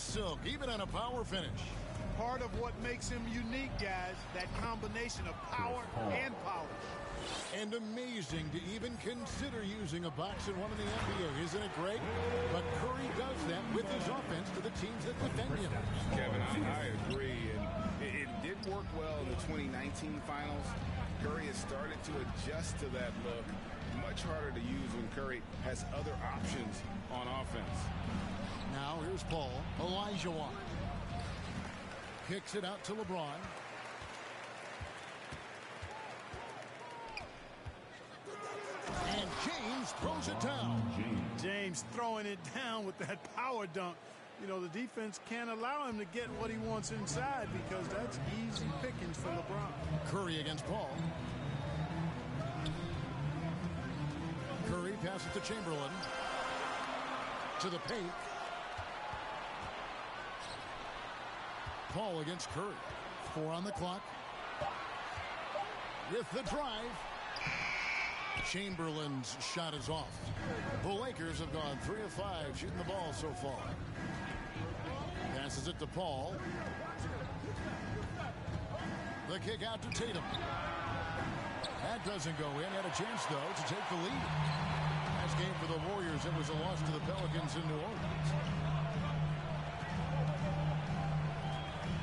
silk, even on a power finish. Part of what makes him unique, guys, that combination of power and polish. And amazing to even consider using a box and one in the NBA. Isn't it great? But Curry does that with his offense to the teams that defend him. Kevin, I agree. And it did work well in the 2019 finals. Curry has started to adjust to that look. Much harder to use when Curry has other options on offense. Now here's Paul. Olajuwon kicks it out to LeBron. And James throws it down. James throwing it down with that power dunk. You know, the defense can't allow him to get what he wants inside because that's easy pickings for LeBron. Curry against Paul. Curry passes to Chamberlain. To the paint. Paul against Curry. 4 on the clock. With the drive. Chamberlain's shot is off. The Lakers have gone 3 of 5 shooting the ball so far. Passes it to Paul. The kick out to Tatum. That doesn't go in. Had a chance, though, to take the lead. Last game for the Warriors, it was a loss to the Pelicans in New Orleans.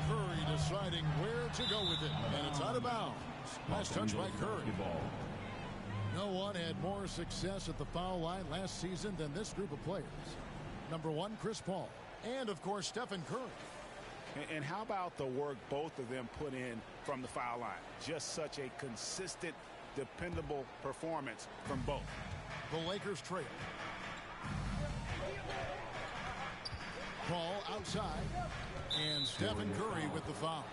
Curry deciding where to go with it. And it's out of bounds. Last touch by Curry. No one had more success at the foul line last season than this group of players. Number 1, Chris Paul. And, of course, Stephen Curry. And how about the work both of them put in from the foul line? Just such a consistent, dependable performance from both. The Lakers trail. Paul outside. And Stephen Curry with the foul.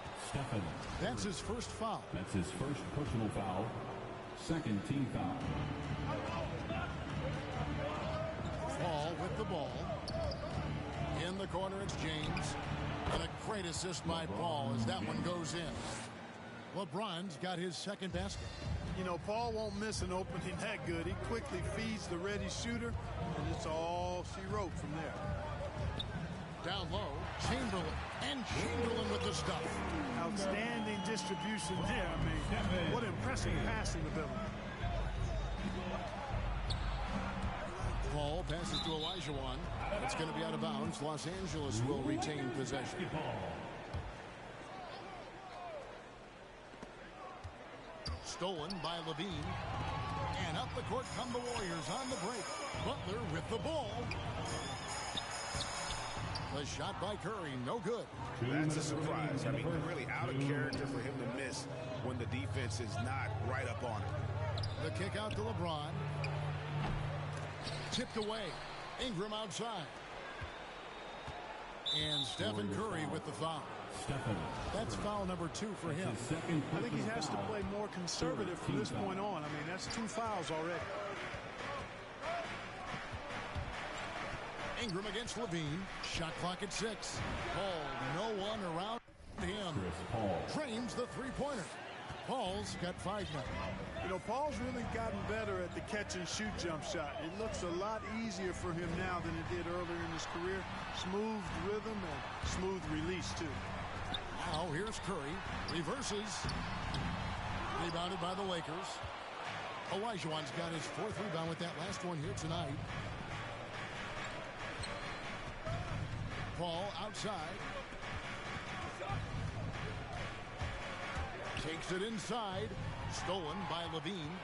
That's his first foul. That's his first personal foul. Second team foul. Paul with the ball. In the corner, it's James. And a great assist by Paul as that one goes in. LeBron's got his second basket. You know, Paul won't miss an opening that good. He quickly feeds the ready shooter, and it's all she wrote from there. Down low, Chamberlain. And Chamberlain with the stuff. Outstanding distribution there. I mean, what impressive passing ability. Paul passes to Olajuwon. It's going to be out of bounds. Los Angeles will retain possession. Stolen by Levine. And up the court come the Warriors on the break. Butler with the ball. The shot by Curry, no good. That's a surprise. I mean, really out of character for him to miss when the defense is not right up on him. The kick out to LeBron. Tipped away. Ingram outside. And Stephen Curry with the foul. That's foul number 2 for him. I think he has to play more conservative from this point on. I mean, that's 2 fouls already. Ingram against Levine. Shot clock at 6. Paul, no one around him. Frames the three-pointer. Paul's got 5 now. You know, Paul's really gotten better at the catch-and-shoot jump shot. It looks a lot easier for him now than it did earlier in his career. Smooth rhythm and smooth release, too. Now here's Curry. Reverses. Rebounded by the Lakers. Olajuwon's got his 4th rebound with that last one here tonight. Paul outside. Takes it inside. Stolen by Levine.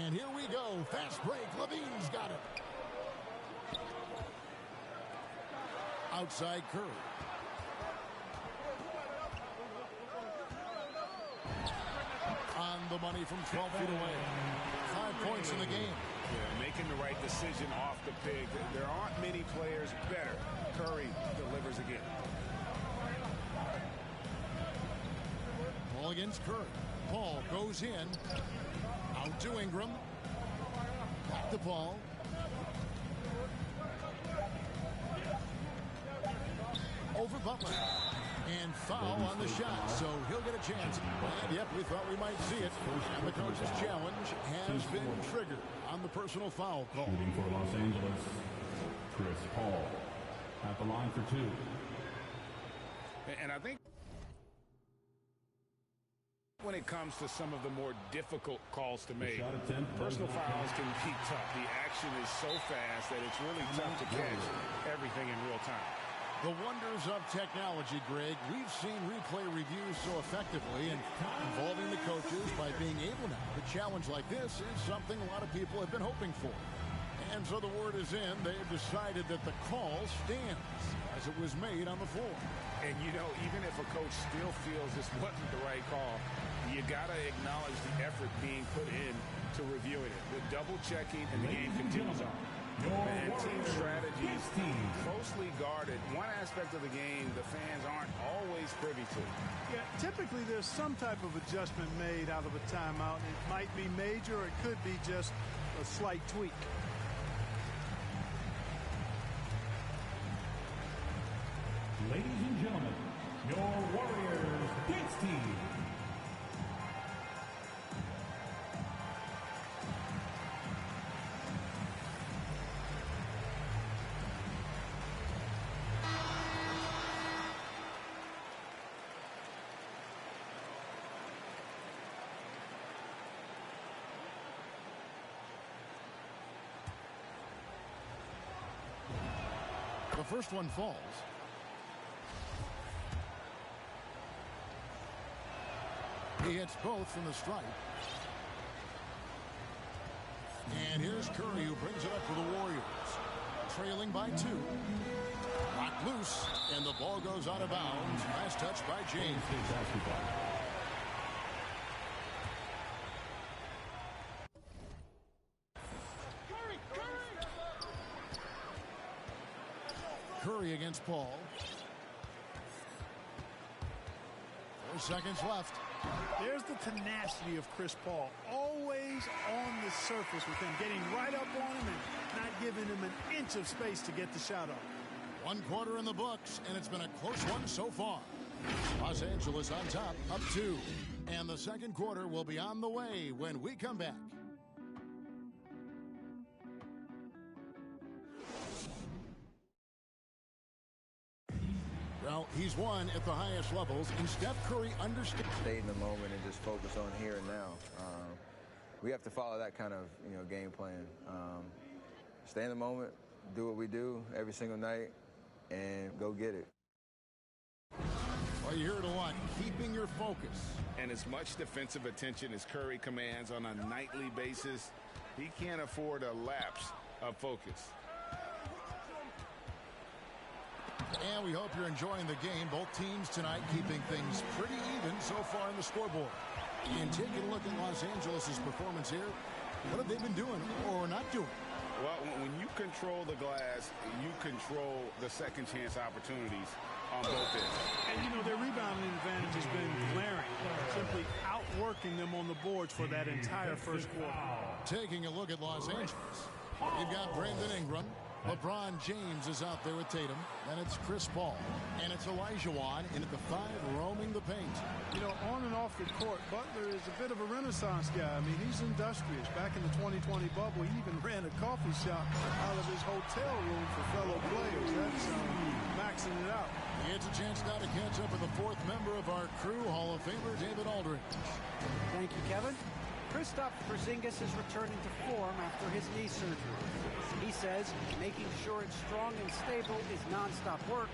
And here we go. Fast break. Levine's got it. Outside Curry. On the money from 12 feet away. 5 points in the game. Yeah, making the right decision off the pick. There aren't many players better. Curry delivers again. Ball against Curry. Paul goes in. Out to Ingram. Back to Paul. Over Butler. And foul on the shot, so he'll get a chance. And yep, we thought we might see it. And the coach's challenge has been triggered on the personal foul call. Shooting for Los Angeles, Chris Paul. at the line for 2. And I think when it comes to some of the more difficult calls to make, personal fouls can be tough. The action is so fast that it's really tough to catch everything in real time. The wonders of technology, Greg. We've seen replay reviews so effectively and involving the coaches by being able now to challenge like this is something a lot of people have been hoping for. And so the word is in. They've decided that the call stands as it was made on the floor. And, you know, even if a coach still feels this wasn't the right call, you got to acknowledge the effort being put in to reviewing it. The double-checking and the game continues on. And team strategies closely guarded. One aspect of the game the fans aren't always privy to. Yeah, typically there's some type of adjustment made out of a timeout. It might be major or it could be just a slight tweak. Ladies and gentlemen, your Warriors dance team. The first one falls. He hits both from the stripe. And here's Curry, who brings it up for the Warriors. Trailing by 2. Knocked loose, and the ball goes out of bounds. Last touch by James. Curry against Paul. 4 seconds left. There's the tenacity of Chris Paul. Always on the surface with him, getting right up on him and not giving him an inch of space to get the shot off. 1 quarter in the books, and it's been a close one so far. Los Angeles on top, up 2. And the second quarter will be on the way when we come back. Well, he's won at the highest levels, and Steph Curry understands. Stay in the moment and just focus on here and now. We have to follow that kind of, game plan. Stay in the moment, do what we do every single night, and go get it. Well, you hear it a lot, keeping your focus. And as much defensive attention as Curry commands on a nightly basis, he can't afford a lapse of focus. And we hope you're enjoying the game. Both teams tonight keeping things pretty even so far in the scoreboard. And taking a look at Los Angeles' performance here, what have they been doing or not doing? Well, when you control the glass, you control the second chance opportunities on both ends. And, their rebounding advantage has been glaring, simply outworking them on the boards for that entire first quarter. Taking a look at Los Angeles, you've got Brandon Ingram. LeBron James is out there with Tatum, and it's Chris Paul, and it's Olajuwon in at the 5 roaming the paint. On and off the court, Butler is a bit of a renaissance guy. I mean, he's industrious. Back in the 2020 bubble, he even ran a coffee shop out of his hotel room for fellow players. That's maxing it out. He gets a chance now to catch up with the 4th member of our crew, Hall of Famer David Aldridge. Thank you, Kevin. Kristaps Porzingis is returning to form after his knee surgery. He says making sure it's strong and stable is nonstop work.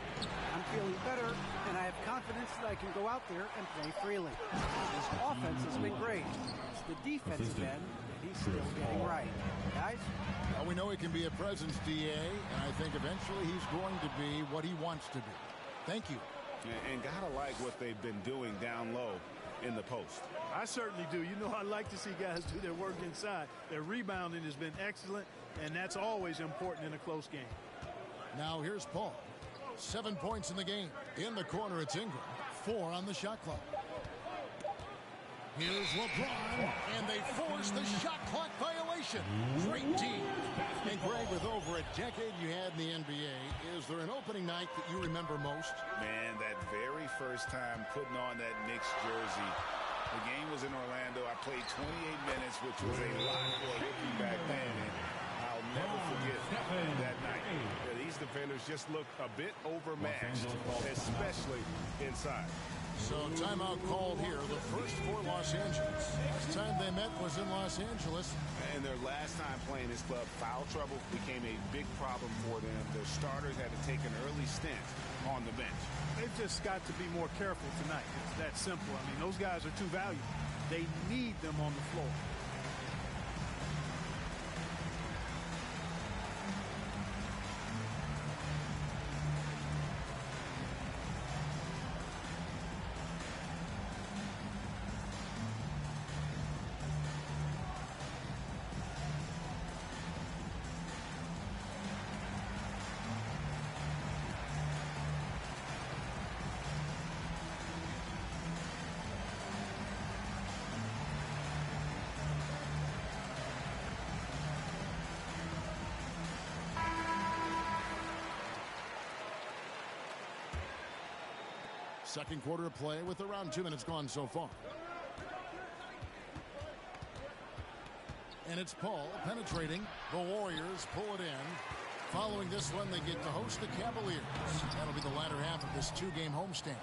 I'm feeling better, and I have confidence that I can go out there and play freely. His offense has been great. It's the defensive end that he's still getting right. Guys? Well, we know he can be a presence, DA, and I think eventually he's going to be what he wants to be. Thank you. And gotta like what they've been doing down low in the post. I certainly do. I like to see guys do their work inside. Their rebounding has been excellent, and that's always important in a close game. Now here's Paul. 7 points in the game. In the corner, it's Ingram. 4 on the shot clock. Here's LeBron, and they force the shot clock violation. Great team. And Greg, with over a decade you had in the NBA, is there an opening night that you remember most? Man, that very first time putting on that Knicks jersey. The game was in Orlando. I played 28 minutes, which was a lot for a rookie back then. And I'll never forget that night. these defenders just look a bit overmatched, especially inside. So timeout called here, the first for Los Angeles. Last time they met was in Los Angeles. And their last time playing this club, foul trouble became a big problem for them. Their starters had to take an early stint on the bench. They've just got to be more careful tonight. It's that simple. I mean, those guys are too valuable. They need them on the floor. Second quarter of play with around 2 minutes gone so far. And it's Paul penetrating. The Warriors pull it in. Following this one, they get to host the Cavaliers. That'll be the latter half of this two-game homestand.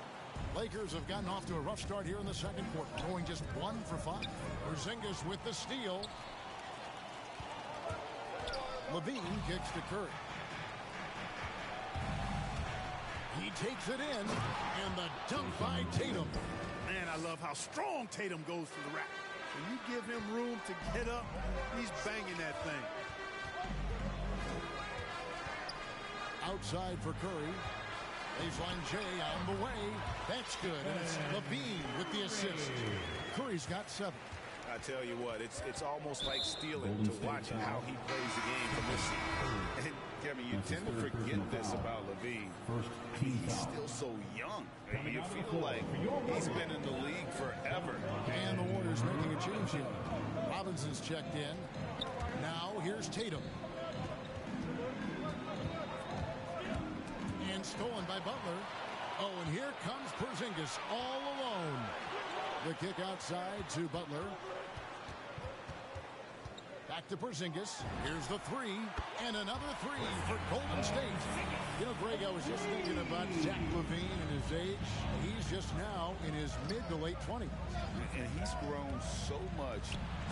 Lakers have gotten off to a rough start here in the second quarter, going just 1 for 5. Porzingis with the steal. Levine kicks to Curry. He takes it in, and the dunk by Tatum. Man, I love how strong Tatum goes to the rack. When you give him room to get up, he's banging that thing. Outside for Curry. Baseline J on the way. That's good, and it's Levine with the assist. Curry's got 7. I tell you what, it's almost like stealing to watch how he plays the game from this seat. And Kevin, you tend to forget this about Levine. He's still so young. You feel like he's been in the league forever. And the Warriors making a change here. Robinson's checked in. Now here's Tatum. And stolen by Butler. Oh, and here comes Porzingis all alone. The kick outside to Butler. Back to Porzingis. Here's the 3. And another 3 for Golden State. You know, Greg, I was just thinking about Zach LaVine and his age. He's just now in his mid to late 20s. And he's grown so much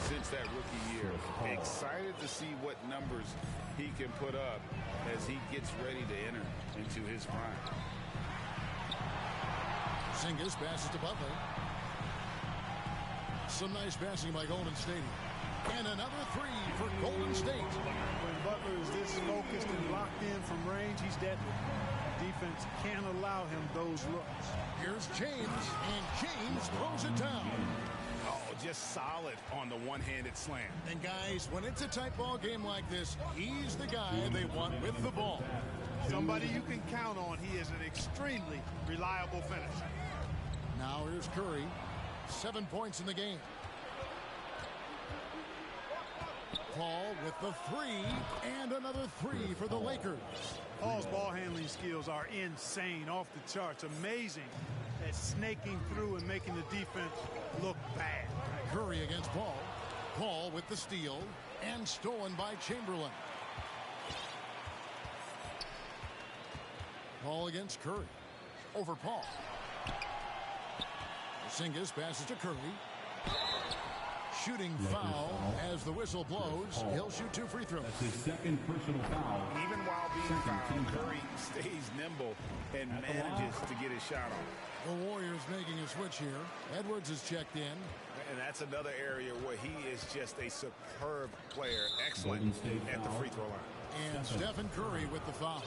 since that rookie year. Excited to see what numbers he can put up as he gets ready to enter into his prime. Porzingis passes to Butler. Some nice passing by Golden State. And another 3 for Golden State. When Butler is this focused and locked in from range, he's deadly. Defense can't allow him those looks. Here's James, and James throws it down. Oh, just solid on the one-handed slam. And guys, when it's a tight ball game like this, he's the guy they want with the ball. Somebody you can count on. He is an extremely reliable finisher. Now here's Curry. 7 points in the game. Paul with the 3, and another 3 for the Lakers. Paul's ball handling skills are insane, off the charts. Amazing at snaking through and making the defense look bad. Curry against Paul. Paul with the steal, and stolen by Chamberlain. Paul against Curry. Over Paul. Porzingis passes to Curry. Shooting foul as the whistle blows. He'll shoot 2 free throws. That's his second personal foul. Even while being fouled, Curry stays nimble and manages to get his shot off. The Warriors making a switch here. Edwards is checked in. And that's another area where he is just a superb player. Excellent at the free throw line. And Stephen Curry with the foul.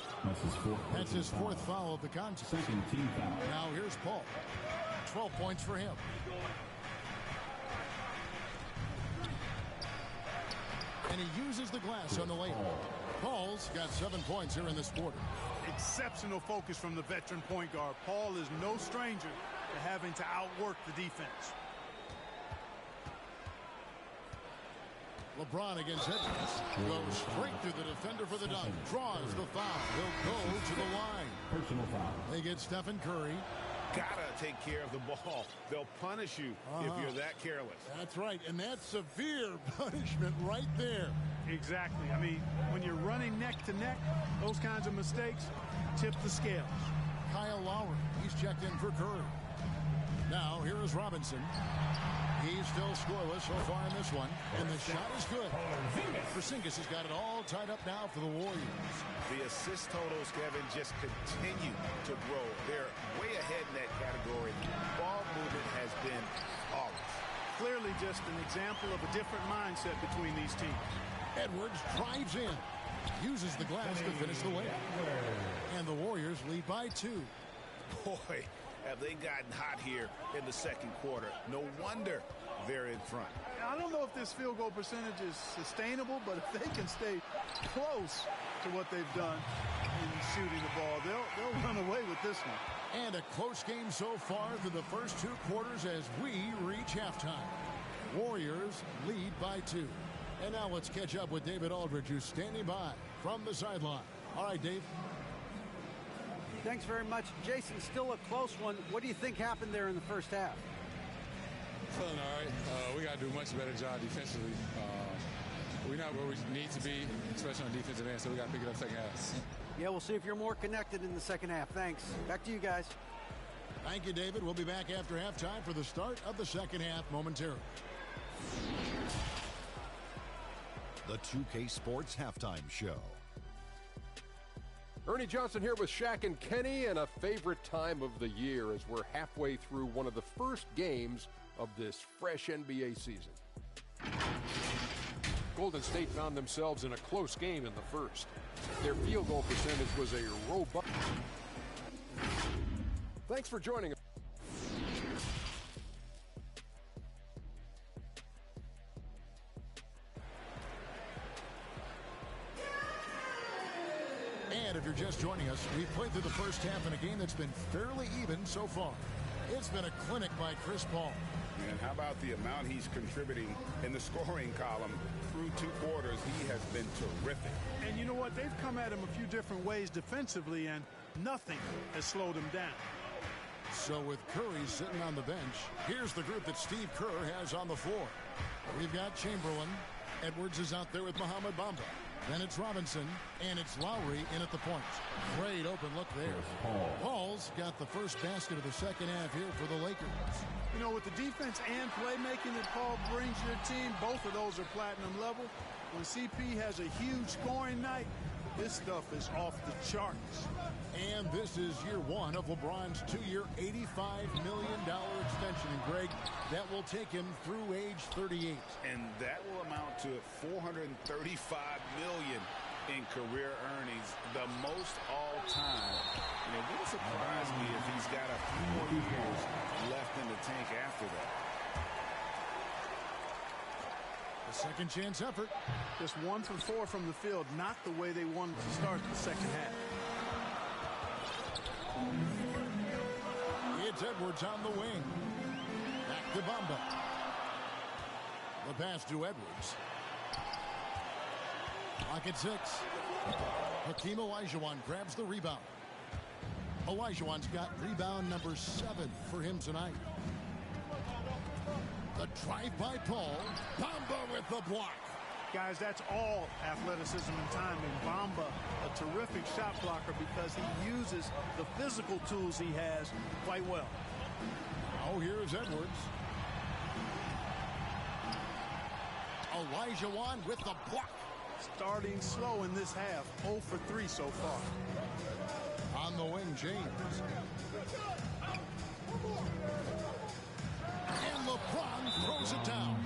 That's his 4th foul of the contest. Second team foul. Now here's Paul. 12 points for him. And he uses the glass on the layup. Paul's got 7 points here in this quarter. Exceptional focus from the veteran point guard. Paul is no stranger to having to outwork the defense. LeBron against Edwards. Goes straight to the defender for the dunk. Draws the foul. He'll go to the line. Personal foul. They get Stephen Curry. Gotta take care of the ball. They'll punish you if you're that careless. That's right, and that's severe punishment right there. Exactly. I mean, when you're running neck to neck, those kinds of mistakes tip the scales. Kyle Lowry, he's checked in for Curry. Now, here is Robinson. He's still scoreless so far in this one, and the shot is good. Porzingis has got it all tied up now for the Warriors. The assist totals, Kevin, just continue to grow. They're way ahead in that category. Ball movement has been flawless. Clearly just an example of a different mindset between these teams. Edwards drives in, uses the glass to finish the layup. And the Warriors lead by 2. Boy, have they gotten hot here in the second quarter. No wonder they're in front. I don't know if this field goal percentage is sustainable, but if they can stay close to what they've done in shooting the ball, they'll run away with this one. And a close game so far through the first 2 quarters as we reach halftime. Warriors lead by 2. And now let's catch up with David Aldridge, who's standing by from the sideline. All right, Dave. Thanks very much. Jason, still a close one. What do you think happened there in the first half? Feeling all right. We got to do a much better job defensively. We're not where we need to be, especially on defensive end, so we got to pick it up second half. Yeah, we'll see if you're more connected in the second half. Thanks. Back to you guys. Thank you, David. We'll be back after halftime for the start of the second half momentarily. The 2K Sports Halftime Show. Ernie Johnson here with Shaq and Kenny, and a favorite time of the year as we're halfway through one of the first games of this fresh NBA season. Golden State found themselves in a close game in the first. Their field goal percentage was a robust. Thanks for joining us. And if you're just joining us, we've played through the first half in a game that's been fairly even so far. It's been a clinic by Chris Paul. And how about the amount he's contributing in the scoring column through 2 quarters? He has been terrific. And you know what? They've come at him a few different ways defensively, and nothing has slowed him down. So with Curry sitting on the bench, here's the group that Steve Kerr has on the floor. We've got Chamberlain. Edwards is out there with Mohamed Bamba. Then it's Robinson, and it's Lowry in at the point. Great open look there. Paul's got the first basket of the second half here for the Lakers. You know, with the defense and playmaking that Paul brings your team, both of those are platinum level. When CP has a huge scoring night, this stuff is off the charts. And this is year 1 of LeBron's 2-year, $85 million extension. And Greg, that will take him through age 38. And that will amount to $435 million in career earnings, the most all time. And it wouldn't surprise me if he's got a few more years left in the tank after that. A second chance effort. Just 1 for 4 from the field, not the way they wanted to start the second half. It's Edwards on the wing. Back to Bamba. The pass to Edwards. Clock at 6. Hakeem Olajuwon grabs the rebound. Olajuwon's got rebound number 7 for him tonight. The drive by Paul. Bamba with the block. Guys, that's all athleticism and timing. Bamba, a terrific shot blocker because he uses the physical tools he has quite well. Oh, here's Edwards. Olajuwon with the block. Starting slow in this half, 0 for 3 so far. On the wing, James. And LeBron throws it down.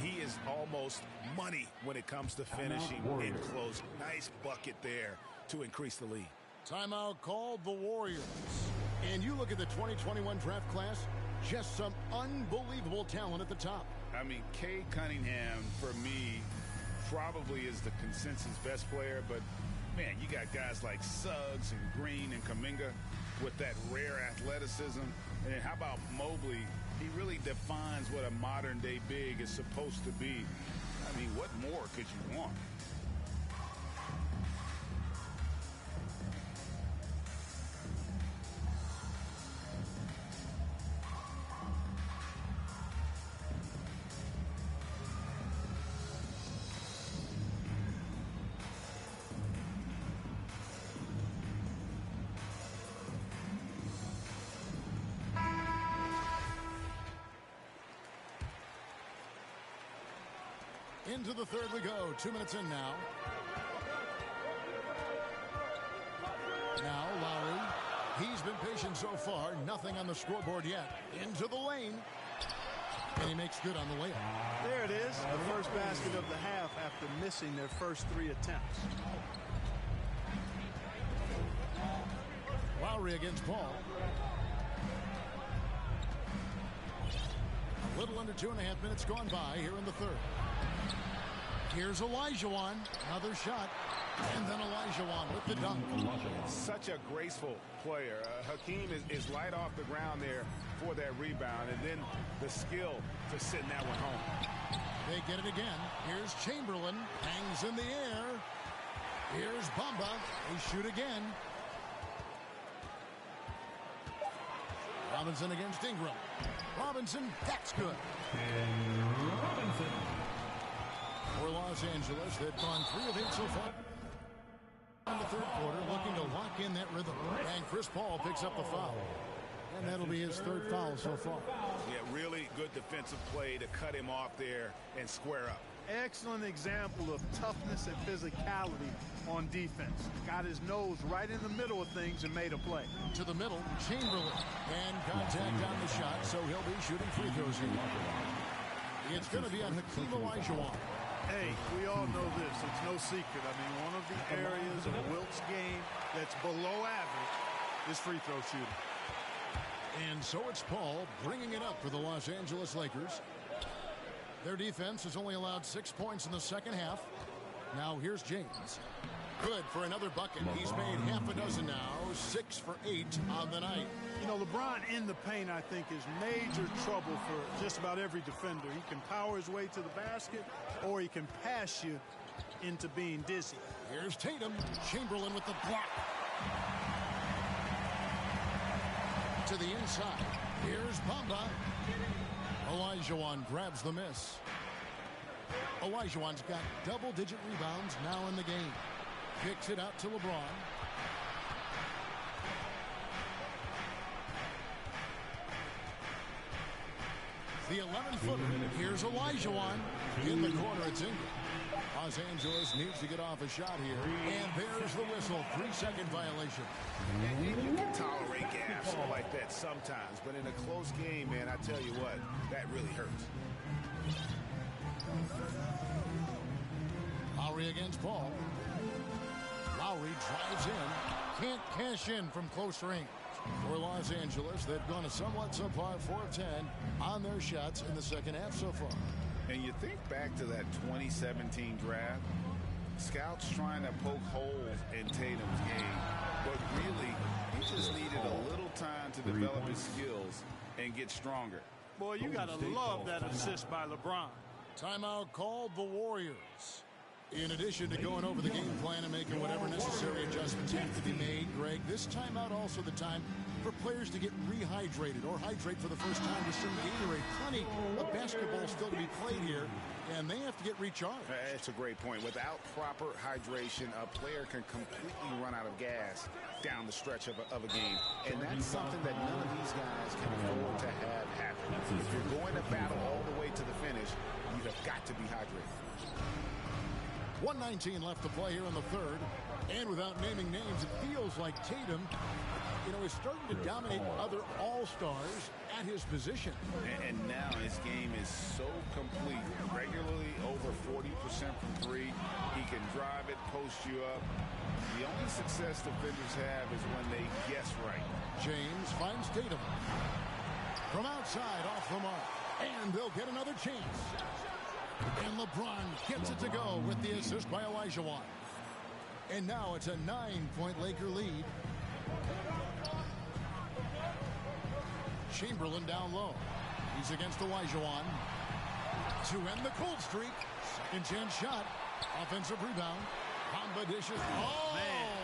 He is almost money when it comes to finishing in close. Nice bucket there to increase the lead. Timeout called the Warriors. And you look at the 2021 draft class, just some unbelievable talent at the top. I mean, Cade Cunningham, for me, probably is the consensus best player. But, man, you got guys like Suggs and Green and Kuminga with that rare athleticism. And then how about Mobley? He really defines what a modern-day big is supposed to be. I mean, what more could you want? Into the third we go. 2 minutes in now. Now Lowry. He's been patient so far. Nothing on the scoreboard yet. Into the lane. And he makes good on the layup. There it is. The first basket of the half after missing their first 3 attempts. Lowry against Paul. A little under 2.5 minutes gone by here in the third. Here's Olajuwon. Another shot. And then Olajuwon with the dunk. Such a graceful player. Hakeem is light off the ground there for that rebound. And then the skill to send that one home. They get it again. Here's Chamberlain. Hangs in the air. Here's Bamba. They shoot again. Robinson against Ingram. Robinson, that's good. And Robinson. For Los Angeles, they've gone 3 of 8 so far. In the third quarter, looking to lock in that rhythm. And Chris Paul picks up the foul. And that'll be his 3rd foul so far. Yeah, really good defensive play to cut him off there and square up. Excellent example of toughness and physicality on defense. Got his nose right in the middle of things and made a play. To the middle, Chamberlain. And contact on the shot, so he'll be shooting free throws here. It's going to be on Hakeem Olajuwon. Hey, we all know this. It's no secret. I mean, one of the areas of Wilt's game that's below average is free throw shooting. And so it's Paul bringing it up for the Los Angeles Lakers. Their defense has only allowed 6 points in the second half. Now here's James. Good for another bucket. He's made half a dozen now. 6 for 8 on the night. You know, LeBron in the paint, I think, is major trouble for just about every defender. He can power his way to the basket, or he can pass you into being dizzy. Here's Tatum. Chamberlain with the block. To the inside. Here's Bamba. Olajuwon grabs the miss. Olajuwon's got double-digit rebounds now in the game. Kicks it out to LeBron. The 11-footer. Here's Olajuwon. In the corner, it's Ingram. Los Angeles needs to get off a shot here. And there's the whistle. 3-second violation. And you can tolerate gaps like that sometimes. But in a close game, man, I tell you what, that really hurts. Lowry against Paul. Lowry drives in. Can't cash in from close range. For Los Angeles, they've gone a somewhat subpar 4 of 10 on their shots in the second half so far. And you think back to that 2017 draft, scouts trying to poke holes in Tatum's game, but really, he just needed a little time to develop his skills and get stronger. Boy, you got to love that assist by LeBron. Timeout called the Warriors. In addition to going over the game plan and making whatever necessary adjustments have to be made, Greg, this timeout also the time for players to get rehydrated or hydrate for the first time with some Gatorade. Plenty of basketball still to be played here, and they have to get recharged. That's a great point. Without proper hydration, a player can completely run out of gas down the stretch of a game. And that's something that none of these guys can afford to have happen. If you're going to battle all the way to the finish, you have got to be hydrated. 1:19 left to play here in the third. And without naming names, it feels like Tatum, is starting to dominate other all-stars at his position. And now his game is so complete. Regularly over 40% from three. He can drive it, post you up. The only success defenders have is when they guess right. James finds Tatum. From outside, off the mark. And they'll get another chance. And LeBron gets it to go with the assist by Olajuwon. And now it's a 9-point Laker lead. Chamberlain down low. He's against Olajuwon. To end the cold streak. Second chance shot. Offensive rebound. Bamba dishes. Oh! Man.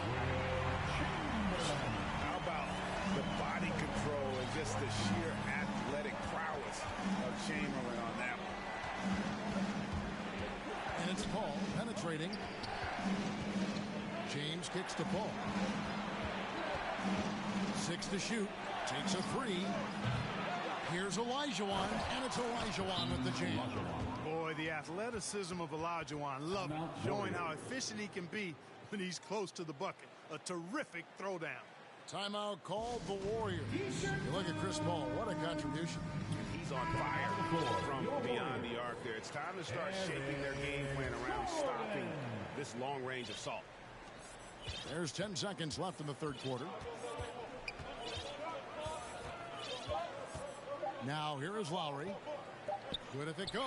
How about the body control and just the sheer athletic prowess of Chamberlain on that one. And it's Paul penetrating. James kicks to Paul. 6 to shoot. Takes a 3. Here's Olajuwon, and it's Olajuwon with the jam. Boy, the athleticism of Olajuwon. Love it. Showing how efficient he can be when he's close to the bucket. A terrific throwdown. Timeout called the Warriors. You look at Chris Paul. What a contribution. He's on fire from beyond the arc there. It's time to start shaping their game plan around stopping this long-range assault. There's 10 seconds left in the third quarter. Now here is Lowry. Good if it goes.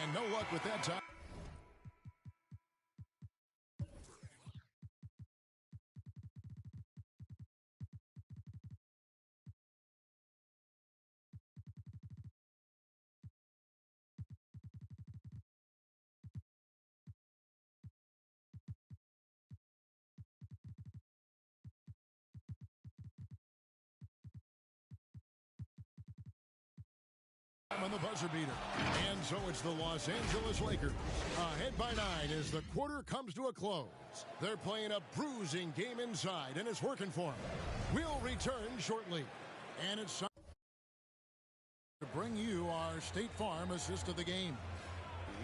And no luck with that time. On the buzzer beater. And so it's the Los Angeles Lakers. Ahead by 9 as the quarter comes to a close. They're playing a bruising game inside, and it's working for them. We'll return shortly. And it's time to bring you our State Farm assist of the game.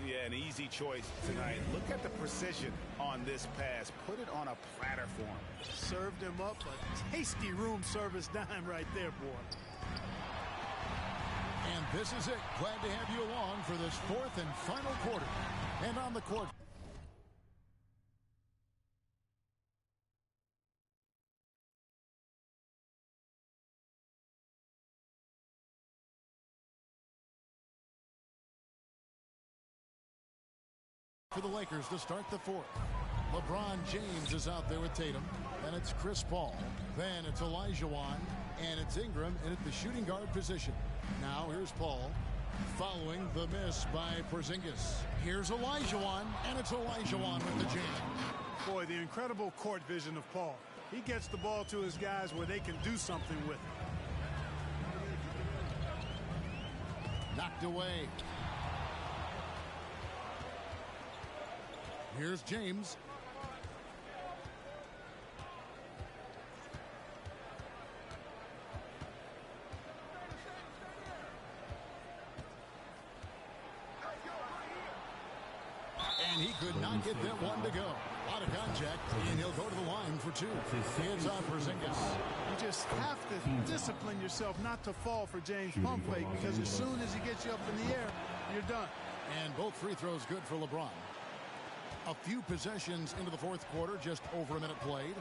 Yeah, an easy choice tonight. Look at the precision on this pass. Put it on a platter for him. Served him up a tasty room service dime right there, boy. And this is it. Glad to have you along for this fourth and final quarter. And on the court. For the Lakers to start the fourth. LeBron James is out there with Tatum. Then it's Chris Paul. Then it's Olajuwon. And it's Ingram in at the shooting guard position. Now here's Paul following the miss by Porzingis. Here's Olajuwon, and it's Olajuwon with the jam. Boy, the incredible court vision of Paul. He gets the ball to his guys where they can do something with it. Knocked away. Here's James. And he could not get that one to go. Out of contact, and he'll go to the line for two. Hands on Porzingis. You just have to discipline yourself not to fall for James' pump fake, because as soon as he gets you up in the air, you're done. And both free throws good for LeBron. A few possessions into the fourth quarter, just over a minute played.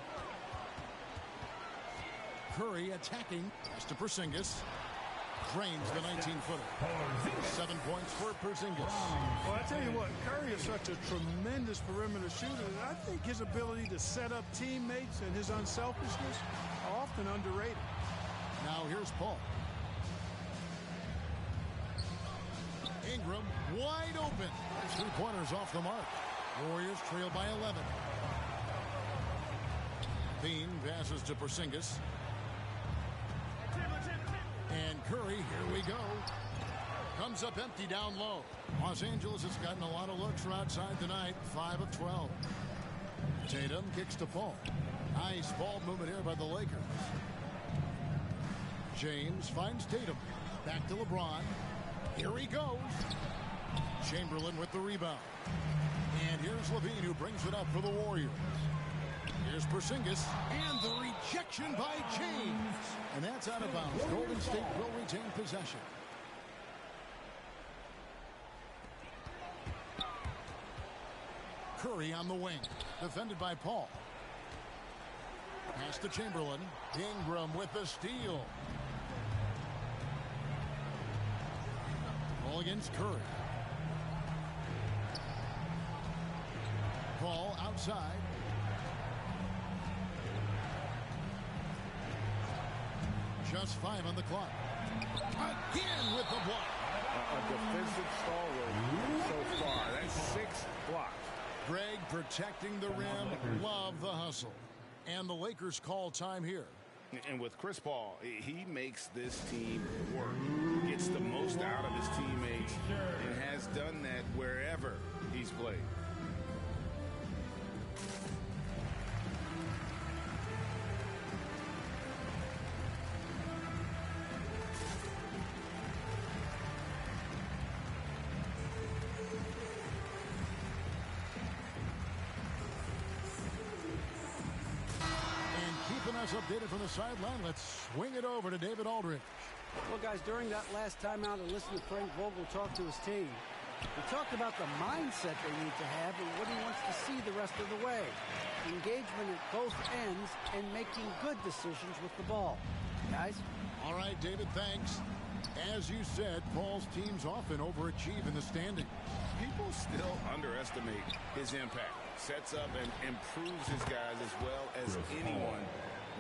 Curry attacking. Pass to Porzingis. Drains the 19-footer. 7 points for Porzingis. Well, I tell you what, Curry is such a tremendous perimeter shooter. I think his ability to set up teammates and his unselfishness are often underrated. Now here's Paul. Ingram wide open. His 3-pointers off the mark. Warriors trail by 11. Bean passes to Porzingis. And Curry, here we go. Comes up empty down low. Los Angeles has gotten a lot of looks from outside tonight. 5 of 12. Tatum kicks to Paul. Nice ball movement here by the Lakers. James finds Tatum. Back to LeBron. Here he goes. Chamberlain with the rebound. And here's Levine, who brings it up for the Warriors. Here's Porzingis, and the rejection by James. And that's out of bounds. Golden State will retain possession. Curry on the wing, defended by Paul. Pass to Chamberlain. Ingram with the steal. Ball against Curry. Paul outside. Just 5 on the clock. Again with the block. A defensive stalwart so far. That's 6 blocks. Greg protecting the rim. Love the hustle. And the Lakers call time here. And with Chris Paul, he makes this team work. Gets the most out of his teammates and has done that wherever he's played. us updated from the sideline. Let's swing it over to David Aldridge. Well, guys, during that last timeout, I listened to Frank Vogel talk to his team. He talked about the mindset they need to have and what he wants to see the rest of the way. Engagement at both ends and making good decisions with the ball. Guys? All right, David, thanks. As you said, Paul's teams often overachieve in the standings. People still underestimate his impact. Sets up and improves his guys as well as anyone.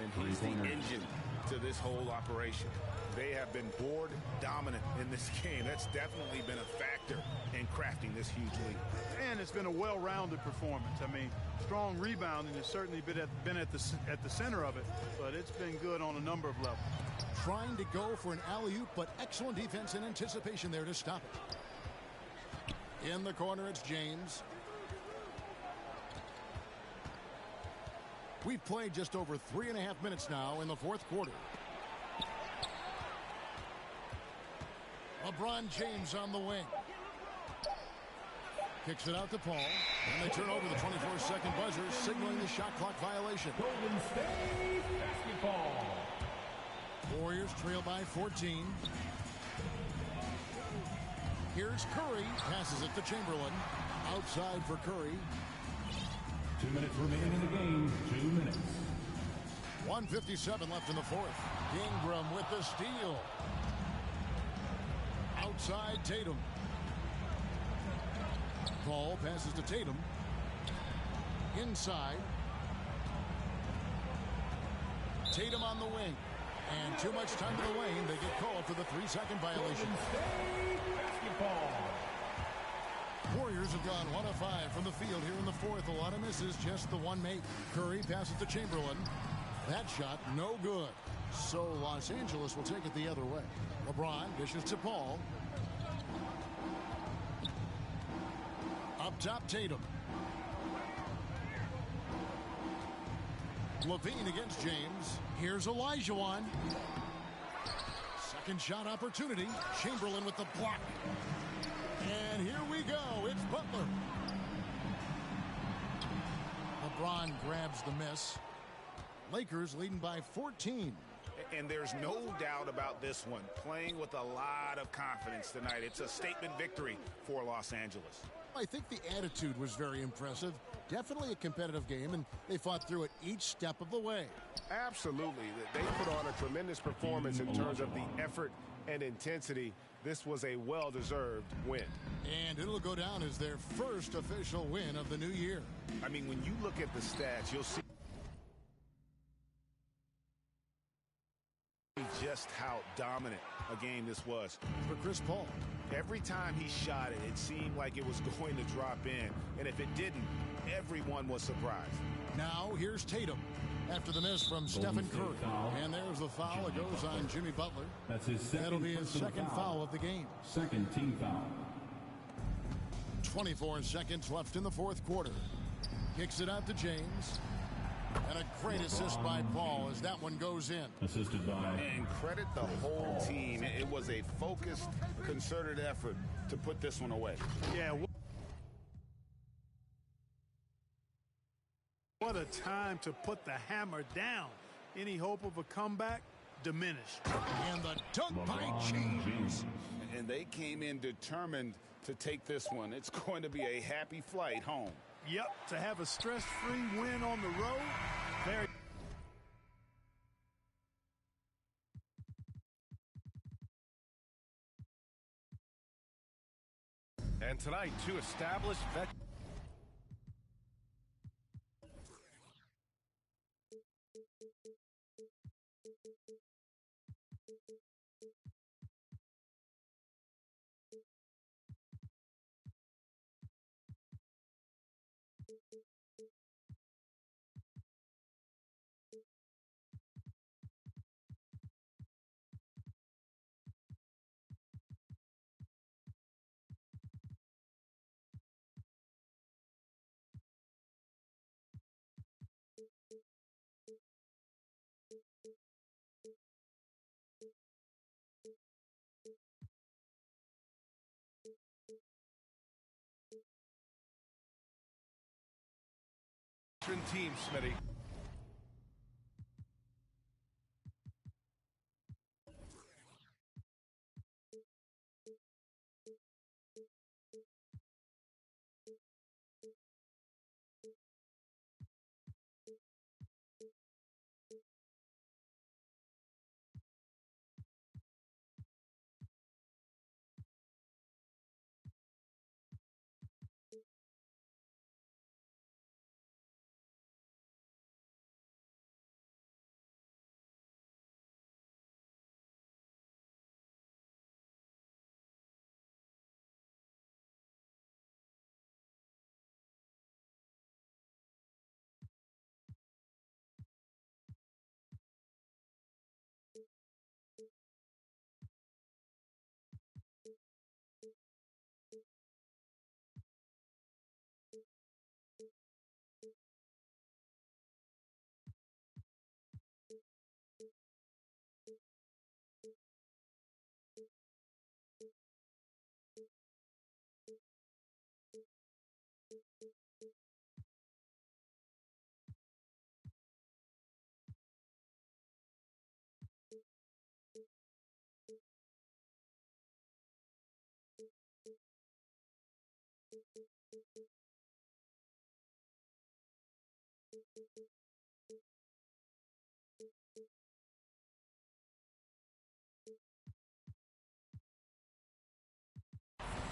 And he's the engine to this whole operation. They have been board dominant in this game. That's definitely been a factor in crafting this huge lead. And it's been a well-rounded performance. I mean, strong rebounding has certainly been at the center of it, but it's been good on a number of levels. Trying to go for an alley-oop, but excellent defense and anticipation there to stop it. In the corner, it's James. We've played just over 3.5 minutes now in the fourth quarter. LeBron James on the wing. Kicks it out to Paul. And they turn over the 24-second buzzer, signaling the shot clock violation. Golden State basketball. Warriors trail by 14. Here's Curry. Passes it to Chamberlain. Outside for Curry. 2 minutes remaining in the game. 2 minutes. 1:57 left in the fourth. Ingram with the steal. Outside Tatum. Paul passes to Tatum. Inside. Tatum on the wing. And too much time in the lane. They get called for the 3-second violation. Basketball. Warriors have gone 1 of 5 from the field here in the fourth. A lot of misses, just the one make. Curry passes to Chamberlain. That shot, no good. So Los Angeles will take it the other way. LeBron dishes to Paul. Up top, Tatum. Levine against James. Here's Olajuwon. Second shot opportunity. Chamberlain with the block. And here we go. It's Butler. LeBron grabs the miss. Lakers leading by 14. And there's no doubt about this one. Playing with a lot of confidence tonight. It's a statement victory for Los Angeles. I think the attitude was very impressive. Definitely a competitive game, and they fought through it each step of the way. Absolutely. They put on a tremendous performance in terms of the effort and intensity. This was a well-deserved win. And it'll go down as their first official win of the new year. I mean, when you look at the stats, you'll see just how dominant a game this was. For Chris Paul. Every time he shot it, it seemed like it was going to drop in. And if it didn't, everyone was surprised. Now here's Tatum after the miss from Stephen Curry. And there's the foul. It goes on Jimmy Butler. That's his second. That'll be his second foul of the game. Second team foul. 24 seconds left in the fourth quarter. Kicks it out to James. And a great assist by Paul as that one goes in. Assisted by. And credit the whole team. It was a focused, concerted effort to put this one away. Yeah. What a time to put the hammer down. Any hope of a comeback? Diminished. And the dunk by James. And they came in determined to take this one. It's going to be a happy flight home. Yep, to have a stress-free win on the road, very. And tonight, two established veterans. Team, Smitty.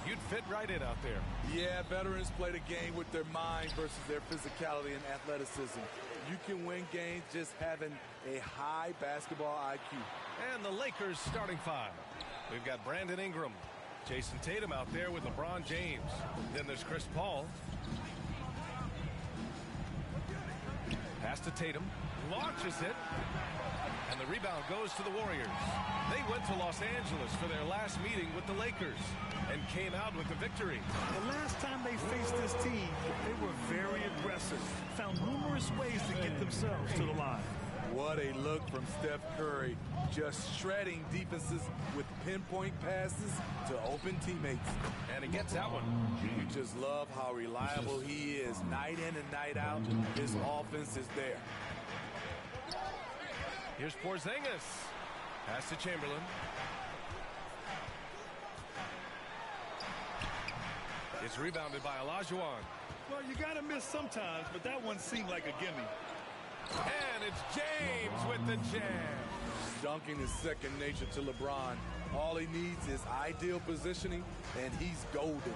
You'd fit right in out there. Yeah, veterans play the game with their mind versus their physicality and athleticism. You can win games just having a high basketball IQ. And the Lakers starting five. We've got Brandon Ingram, Jason Tatum out there with LeBron James. Then there's Chris Paul. Pass to Tatum. Launches it. And the rebound goes to the Warriors. They went to Los Angeles for their last meeting with the Lakers and came out with the victory. The last time they faced this team, they were very aggressive, found numerous ways to get themselves to the line. What a look from Steph Curry, just shredding defenses with pinpoint passes to open teammates. And he gets that one. You just love how reliable he is. Night in and night out, his offense is there. Here's Porzingis. Pass to Chamberlain. It's rebounded by Olajuwon. Well, you got to miss sometimes, but that one seemed like a gimme. And it's James with the jam. Dunking is second nature to LeBron. All he needs is ideal positioning, and he's golden.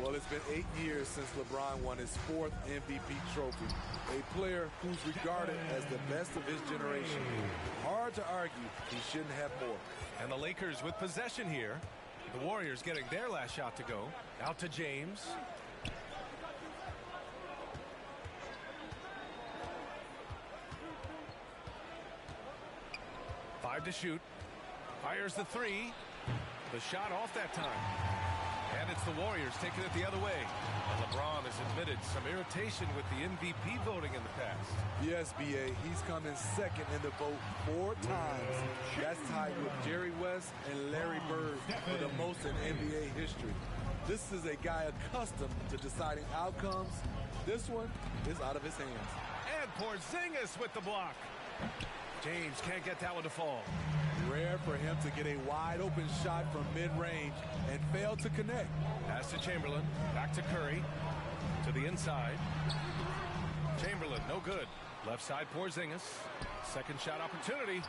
Well, it's been 8 years since LeBron won his 4th MVP trophy. A player who's regarded as the best of his generation. Hard to argue he shouldn't have more. And the Lakers with possession here. The Warriors getting their last shot to go. Out to James. Five to shoot. Fires the three. The shot off that time. And it's the Warriors taking it the other way. And LeBron has admitted some irritation with the MVP voting in the past. Yes, B.A., he's come in second in the vote 4 times. That's tied with Jerry West and Larry Bird for the most in NBA history. This is a guy accustomed to deciding outcomes. This one is out of his hands. And Porzingis with the block. James can't get that one to fall. Rare for him to get a wide-open shot from mid-range and fail to connect. Pass to Chamberlain. Back to Curry. To the inside. Chamberlain, no good. Left side, Porzingis. Second shot opportunity.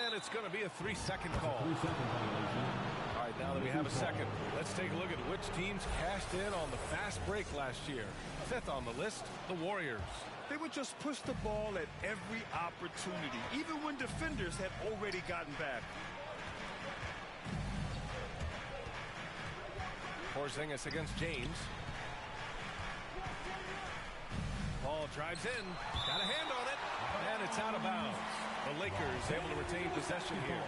And it's going to be a 3-second call. All right, now that we have a second, let's take a look at which teams cashed in on the fast break last year. 5th on the list, the Warriors. They would just push the ball at every opportunity, even when defenders had already gotten back. Porzingis against James. Ball drives in. Got a hand on it. And it's out of bounds. The Lakers able to retain possession here.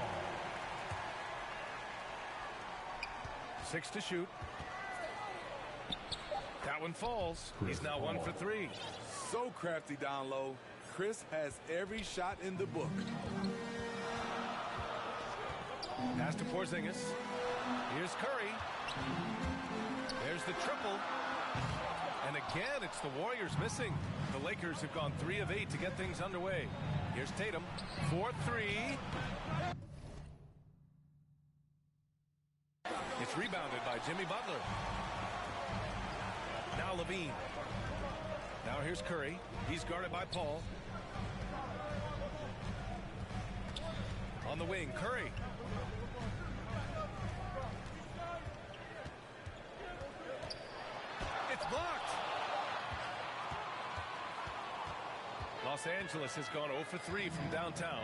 6 to shoot. That one falls. He's now 1 for 3. So crafty down low. Chris has every shot in the book. Pass to Porzingis. Here's Curry. There's the triple. And again, it's the Warriors missing. The Lakers have gone 3 of 8 to get things underway. Here's Tatum. 4-3. It's rebounded by Jimmy Butler. Now Levine. Now here's Curry. He's guarded by Paul. On the wing, Curry. It's blocked. Los Angeles has gone 0 for 3 from downtown.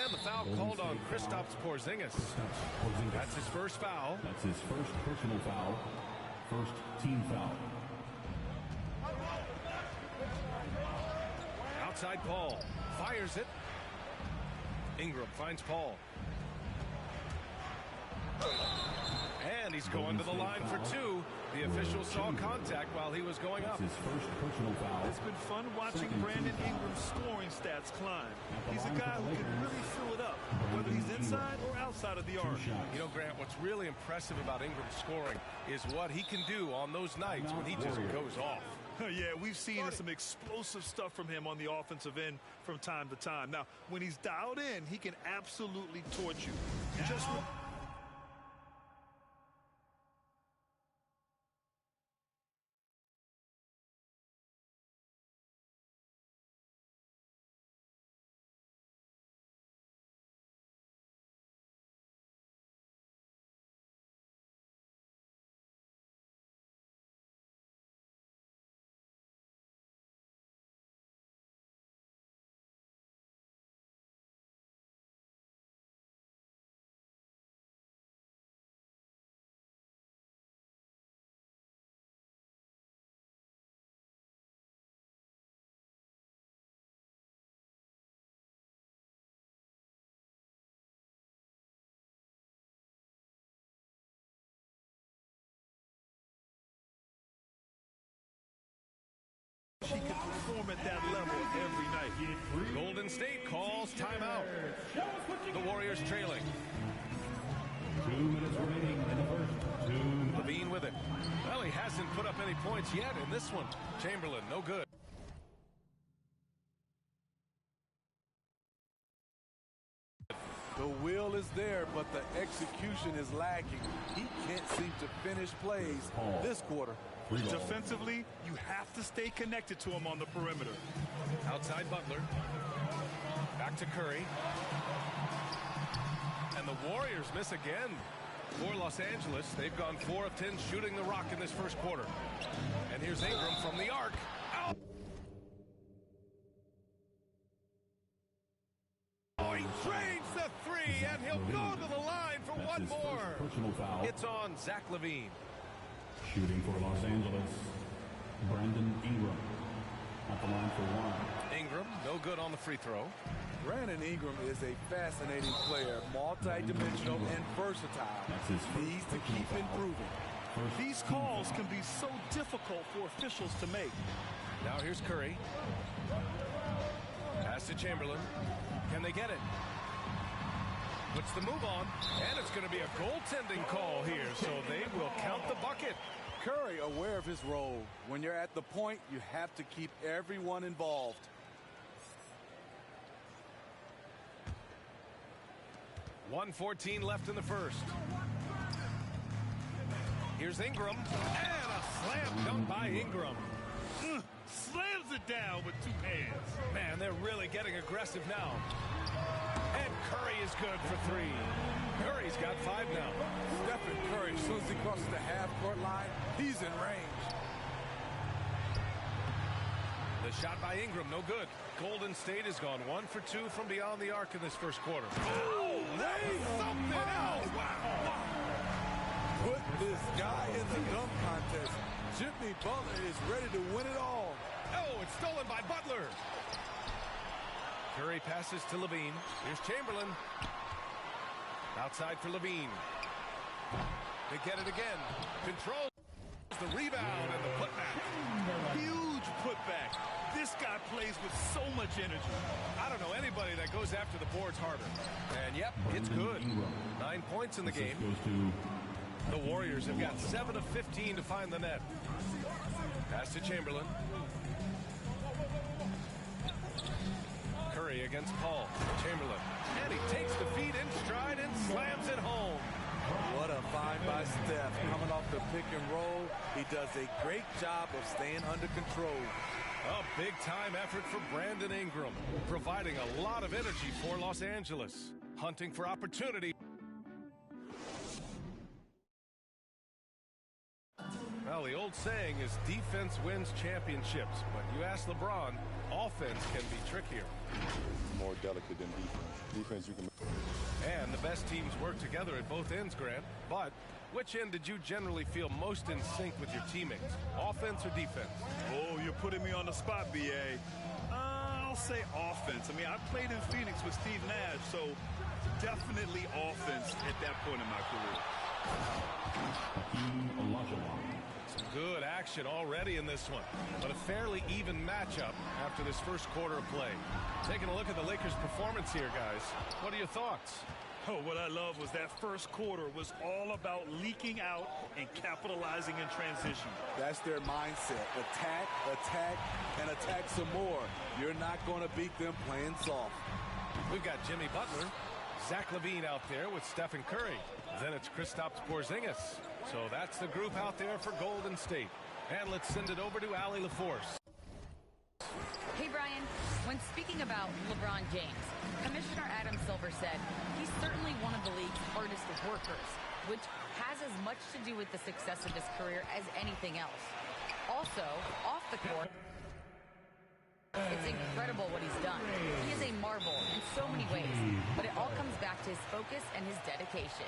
And the foul called on Kristaps Porzingis. That's his first foul. That's his first personal foul. First team foul. Outside Paul. Fires it. Ingram finds Paul. And he's going to the line for 2. The official saw contact while he was going up. His first personal foul. It's been fun watching Brandon Ingram's scoring stats climb. He's a guy who can really fill it up, whether he's inside or outside of the arc. You know, Grant, what's really impressive about Ingram's scoring is what he can do on those nights when he just goes off. Yeah, we've seen some explosive stuff from him on the offensive end from time to time. Now, when he's dialed in, he can absolutely torch you. Just can perform at that level every night. Golden State calls timeout. The Warriors trailing. 2 minutes remaining in the first. Levine with it. Well, he hasn't put up any points yet in this one. Chamberlain, no good. The will is there, but the execution is lacking. He can't seem to finish plays this quarter. Defensively, you have to stay connected to him on the perimeter. Outside Butler. Back to Curry. And the Warriors miss again. For Los Angeles, they've gone 4 of 10 shooting the rock in this first quarter. And here's Ingram from the arc. Out. Oh, he drains the 3, and he'll go to the line for one more. Personal foul. It's on Zach LaVine. Shooting for Los Angeles, Brandon Ingram at the line for 1. Ingram, no good on the free throw. Brandon Ingram is a fascinating player, multi-dimensional and versatile. Needs to keep improving. These calls can be so difficult for officials to make. Now here's Curry. Pass to Chamberlain. Can they get it? Puts the move on, and it's going to be a goaltending call here, so they will count the bucket. Curry aware of his role. When you're at the point, you have to keep everyone involved. .114 left in the first. Here's Ingram, and a slam dunk by Ingram. Slams it down with 2 hands. Man, they're really getting aggressive now. And Curry is good for 3. Curry's got 5 now. Stephen Curry, as soon as he crosses the half-court line, he's in range. The shot by Ingram, no good. Golden State has gone 1 for 2 from beyond the arc in this first quarter. Oh, something else. Wow. Put this guy in the dunk contest. Jimmy Butler is ready to win it all. Oh, it's stolen by Butler. Curry passes to Levine. Here's Chamberlain. Outside for Levine. They get it again. Control the rebound and the putback. Huge putback. This guy plays with so much energy. I don't know anybody that goes after the boards harder. And yep, it's good. 9 points in the game. The Warriors have got 7 of 15 to find the net. Pass to Chamberlain. Curry against Paul. Chamberlain. And he takes the feed in stride and slams it home. What a find by Steph. Coming off the pick and roll, he does a great job of staying under control. A big-time effort for Brandon Ingram, providing a lot of energy for Los Angeles. Hunting for opportunity. Well, the old saying is defense wins championships, but you ask LeBron, offense can be trickier. More delicate than defense. Defense you can... And the best teams work together at both ends, Grant. But which end did you generally feel most in sync with your teammates? Offense or defense? Oh, you're putting me on the spot, B.A. I'll say offense. I mean, I played in Phoenix with Steve Nash, so definitely offense at that point in my career. Some good action already in this one, but a fairly even matchup after this first quarter of play. Taking a look at the Lakers' performance here, guys. What are your thoughts? Oh, what I love was that first quarter was all about leaking out and capitalizing in transition. That's their mindset. Attack, attack, and attack some more. You're not going to beat them playing soft. We've got Jimmy Butler, Zach LaVine out there with Stephen Curry. Then it's Kristaps Porzingis. So that's the group out there for Golden State. And let's send it over to Allie LaForce. Hey, Brian. When speaking about LeBron James, Commissioner Adam Silver said he's certainly one of the league's hardest workers, which has as much to do with the success of his career as anything else. Also, off the court, it's incredible what he's done. He is a marvel in so many ways, but it all comes back to his focus and his dedication.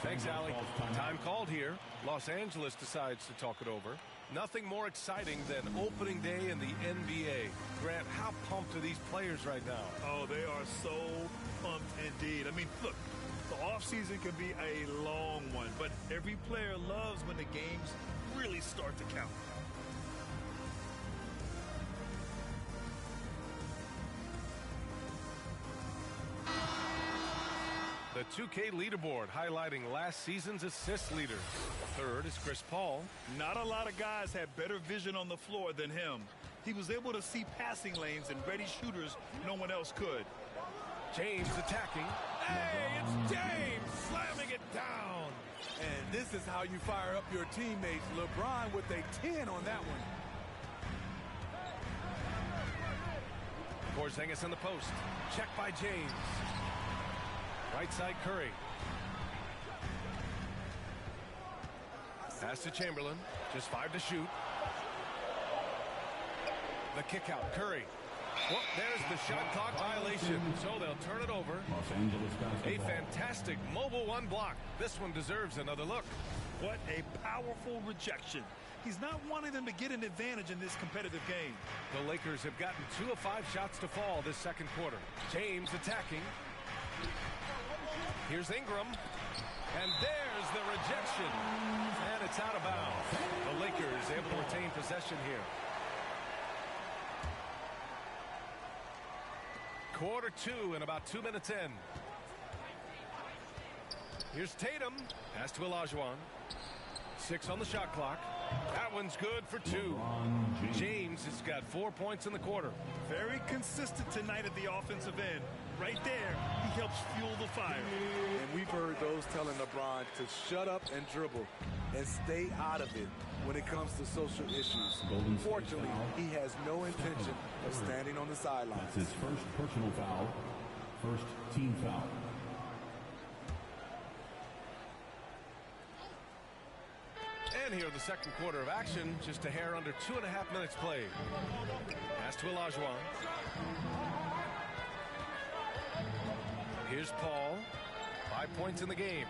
Thanks, Allie. Time called here. Los Angeles decides to talk it over. Nothing more exciting than opening day in the NBA. Grant, how pumped are these players right now? Oh, they are so pumped indeed. I mean, look, the offseason can be a long one, but every player loves when the games really start to count. The 2K leaderboard highlighting last season's assist leaders. Third is Chris Paul. Not a lot of guys have better vision on the floor than him. He was able to see passing lanes and ready shooters no one else could. James attacking. Hey, it's James slamming it down. And this is how you fire up your teammates. LeBron with a 10 on that one. Porzingis in the post. Check by James. Right side Curry. Pass to Chamberlain. Just 5 to shoot. The kick out. Curry. Well, there's the shot clock violation. So they'll turn it over. Los Angeles A basketball. fantastic mobile one block. This one deserves another look. What a powerful rejection. He's not wanting them to get an advantage in this competitive game. The Lakers have gotten 2 of 5 shots to fall this second quarter. James attacking. Here's Ingram. And there's the rejection. And it's out of bounds. The Lakers able to retain possession here. Quarter 2 and about 2 minutes in. Here's Tatum. Pass to Olajuwon. 6 on the shot clock. That one's good for 2. James has got 4 points in the quarter. Very consistent tonight at the offensive end. Right there, he helps fuel the fire. And we've heard those telling LeBron to shut up and dribble and stay out of it when it comes to social issues. Fortunately, he has no intention of standing on the sidelines. That's his first personal foul. First team foul. And here in the second quarter of action, just a hair under 2.5 minutes played. Pass to Olajuwon. Here's Paul. 5 points in the game.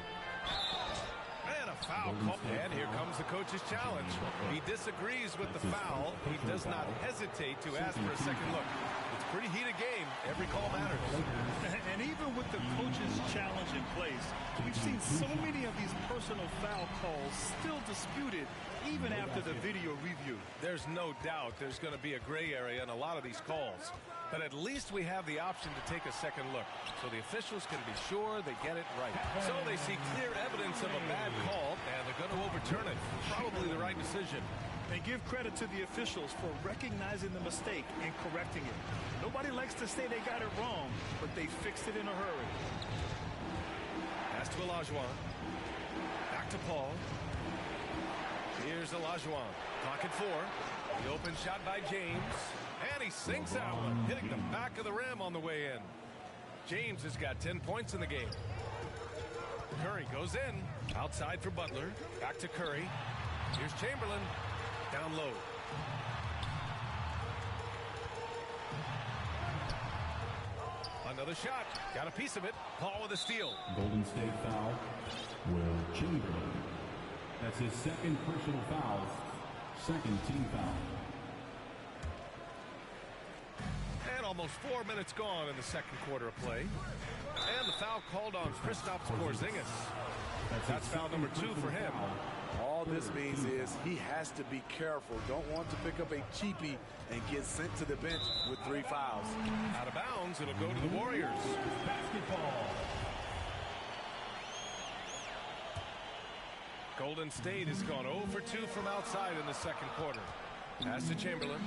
And a foul call. And here comes the coach's challenge. He disagrees with the foul. He does not hesitate to ask for a second look. It's a pretty heated game. Every call matters. And even with the coach's challenge in place, we've seen so many of these personal foul calls still disputed even after the video review. There's no doubt there's going to be a gray area in a lot of these calls. But at least we have the option to take a second look, so the officials can be sure they get it right. So they see clear evidence of a bad call, and they're going to overturn it. Probably the right decision. They give credit to the officials for recognizing the mistake and correcting it. Nobody likes to say they got it wrong, but they fixed it in a hurry. Pass to Olajuwon. Back to Paul. Here's Olajuwon. Clock at 4. The open shot by James. And he sinks that one, hitting the back of the rim on the way in. James has got 10 points in the game. Curry goes in. Outside for Butler. Back to Curry. Here's Chamberlain. Down low. Another shot. Got a piece of it. Paul with a steal. Golden State foul. Will Chamberlain. That's his second personal foul. Second team foul. And almost 4 minutes gone in the second quarter of play. And the foul called on Kristaps Porzingis. That's foul number 2 for him. All this means is he has to be careful. Don't want to pick up a cheapie and get sent to the bench with 3 fouls. Out of bounds, it'll go to the Warriors. Basketball. Golden State has gone 0 for 2 from outside in the second quarter. Pass to Chamberlain.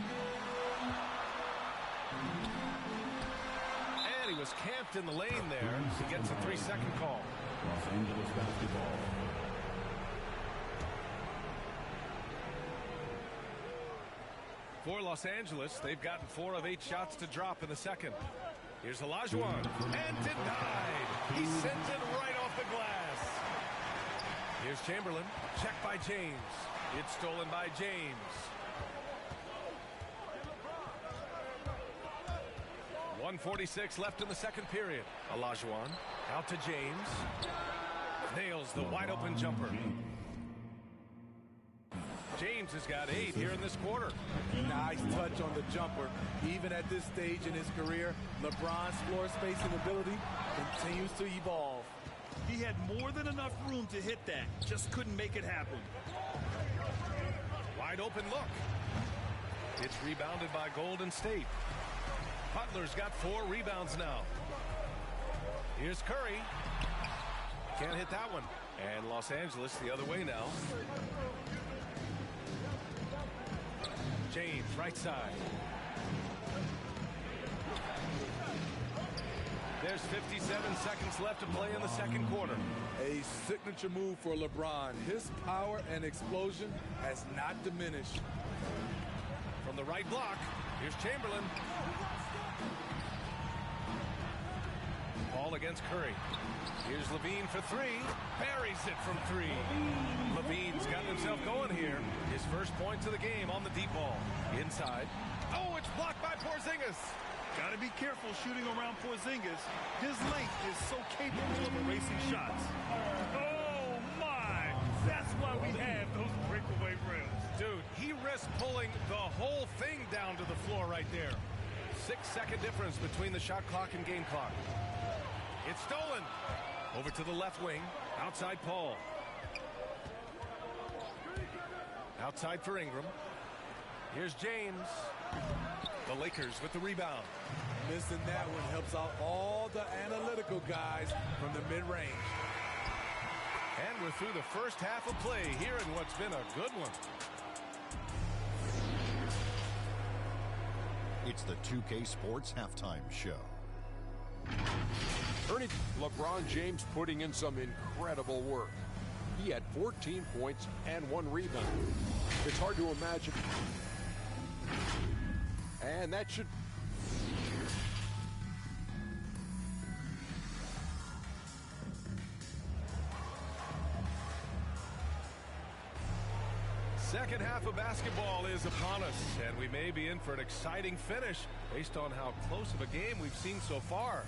And he was camped in the lane there. He gets a 3-second call. Los Angeles basketball. For Los Angeles, they've gotten 4 of 8 shots to drop in the second. Here's Olajuwon. And denied. He sends it right off the glass. Here's Chamberlain. Checked by James. It's stolen by James. 1:46 left in the second period. Olajuwon out to James. Nails the wide open jumper. James has got 8 here in this quarter. Nice touch on the jumper. Even at this stage in his career, LeBron's floor spacing ability continues to evolve. He had more than enough room to hit that. Just couldn't make it happen. Wide open look. It's rebounded by Golden State. Butler's got 4 rebounds now. Here's Curry. Can't hit that one. And Los Angeles the other way now. James, right side. There's 57 seconds left to play in the second quarter. A signature move for LeBron. His power and explosion has not diminished. From the right block, here's Chamberlain. Ball against Curry. Here's Levine for three. Buries it from three. Levine's gotten himself going here. His first points of the game on the deep ball. Inside. Oh, it's blocked by Porzingis. Got to be careful shooting around Porzingis. His length is so capable of erasing shots. Oh, my. That's why we have those breakaway rims. Dude, he risked pulling the whole thing down to the floor right there. 6-second difference between the shot clock and game clock. It's stolen. Over to the left wing. Outside Paul. Outside for Ingram. Here's James. The Lakers with the rebound. Missing that one helps out all the analytical guys from the mid-range. And we're through the first half of play here in what's been a good one. It's the 2K Sports Halftime Show. Ernie, LeBron James putting in some incredible work. He had 14 points and 1 rebound. It's hard to imagine. And that should... Second half of basketball is upon us, and we may be in for an exciting finish based on how close of a game we've seen so far.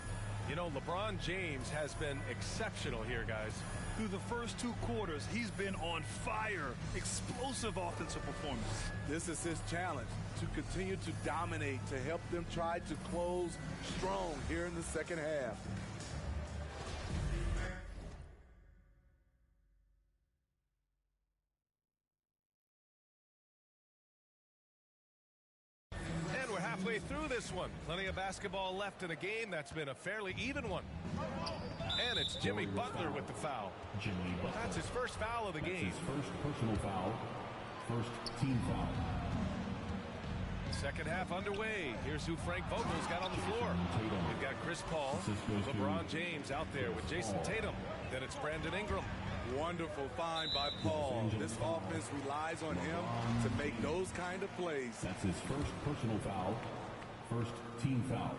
You know, LeBron James has been exceptional here, guys. Through the first 2 quarters, he's been on fire. Explosive offensive performance. This is his challenge, to continue to dominate, to help them try to close strong here in the second half. And we're halfway through this one. Plenty of basketball left in a game that's been a fairly even one. And it's Jimmy Butler with the foul. Jimmy Butler. That's his first foul of the game. His first personal foul. First team foul. Second half underway. Here's who Frank Vogel's got on the floor. We've got Chris Paul, LeBron James out there with Jason Tatum. Then it's Brandon Ingram. Wonderful find by Paul. This offense relies on him to make those kind of plays. That's his first personal foul. First team foul.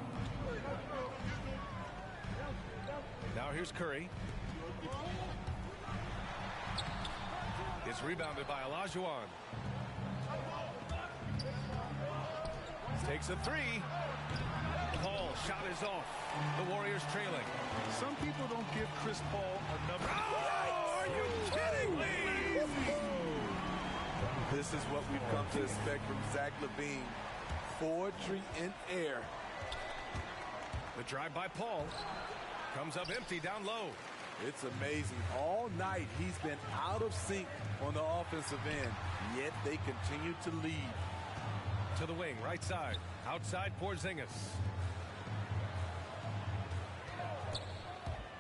Now here's Curry. It's rebounded by Olajuwon. Takes a three. Paul shot is off. The Warriors trailing. Some people don't give Chris Paul enough. Oh, are you kidding me? This is what we've come to expect from Zach LaVine. Poetry in air. The drive by Paul. Comes up empty down low. It's amazing. All night he's been out of sync on the offensive end, yet they continue to lead. To the wing, right side. Outside Porzingis.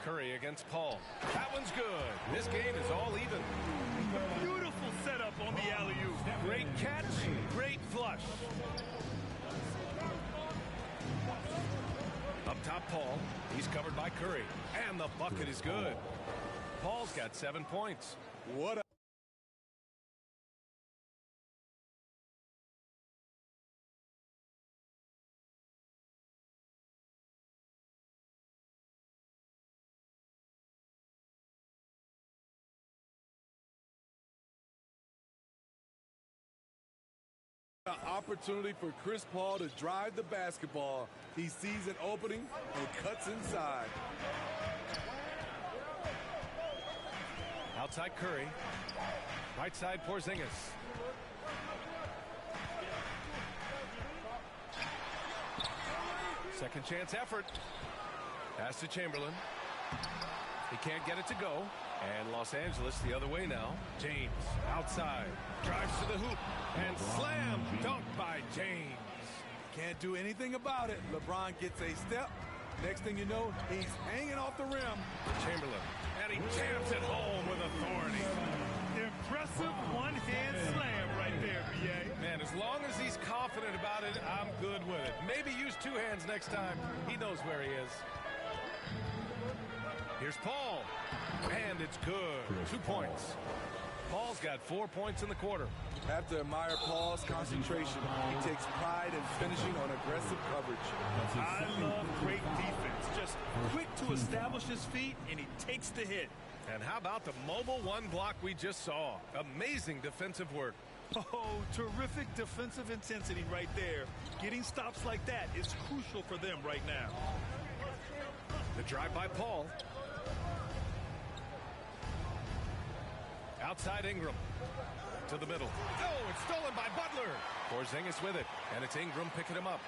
Curry against Paul. That one's good. This game is all even. Beautiful setup on the alley-oop. Great catch, great flush. Up top, Paul. He's covered by Curry. And the bucket is good. Paul's got 7 points. What a opportunity for Chris Paul to drive the basketball. He sees an opening and cuts inside. Outside Curry. Right side Porzingis. Second chance effort. Pass to Chamberlain. He can't get it to go. And Los Angeles the other way now. James outside. Drives to the hoop. And slam dunk by James. Can't do anything about it. LeBron gets a step. Next thing you know, he's hanging off the rim. Chamberlain. And And he jams it home with authority. Impressive one-hand slam right there, B.A. Man, as long as he's confident about it, I'm good with it. Maybe use two hands next time. He knows where he is. Here's Paul. And it's good. 2 points. Paul's got 4 points in the quarter. Have to admire Paul's concentration. He takes pride in finishing on aggressive coverage. I love great defense. Just quick to establish his feet, and he takes the hit. And how about the mobile one block we just saw? Amazing defensive work. Oh, terrific defensive intensity right there. Getting stops like that is crucial for them right now. The drive by Paul. Outside Ingram. To the middle. Oh, it's stolen by Butler. Porzingis with it. And it's Ingram picking him up.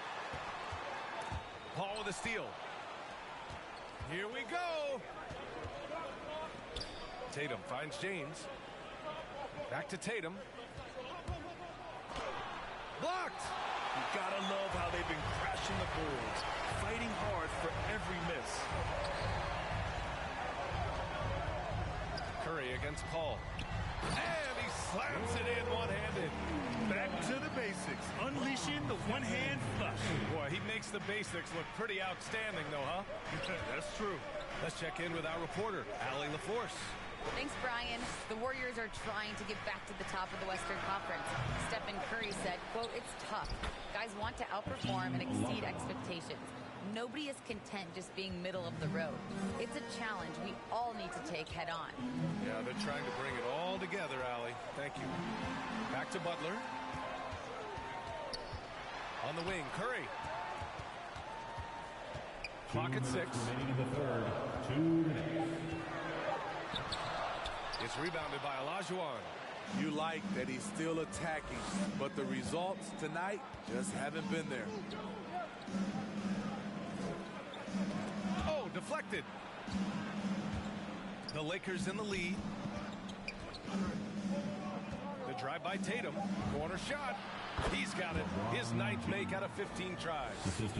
Paul with a steal. Here we go. Tatum finds James. Back to Tatum. Blocked. You gotta love how they've been crashing the boards, fighting hard for every miss. Curry against Paul. And he slams it in one-handed. Back to the basics, unleashing the one-hand flush. Boy, he makes the basics look pretty outstanding, though, huh? That's true. Let's check in with our reporter, Allie LaForce. Thanks, Brian. The Warriors are trying to get back to the top of the Western Conference. Stephen Curry said, quote, "It's tough. Guys want to outperform and exceed expectations. Nobody is content just being middle of the road. It's a challenge we all need to take head on." Yeah, they're trying to bring it all together, Allie. Thank you. Back to Butler. On the wing, Curry. Clock at 6. Remaining in the third. 2 minutes. It's rebounded by Olajuwon. You like that he's still attacking, but the results tonight just haven't been there. Oh, deflected. The Lakers in the lead. The drive by Tatum. Corner shot. He's got it. His 9th make out of 15 tries.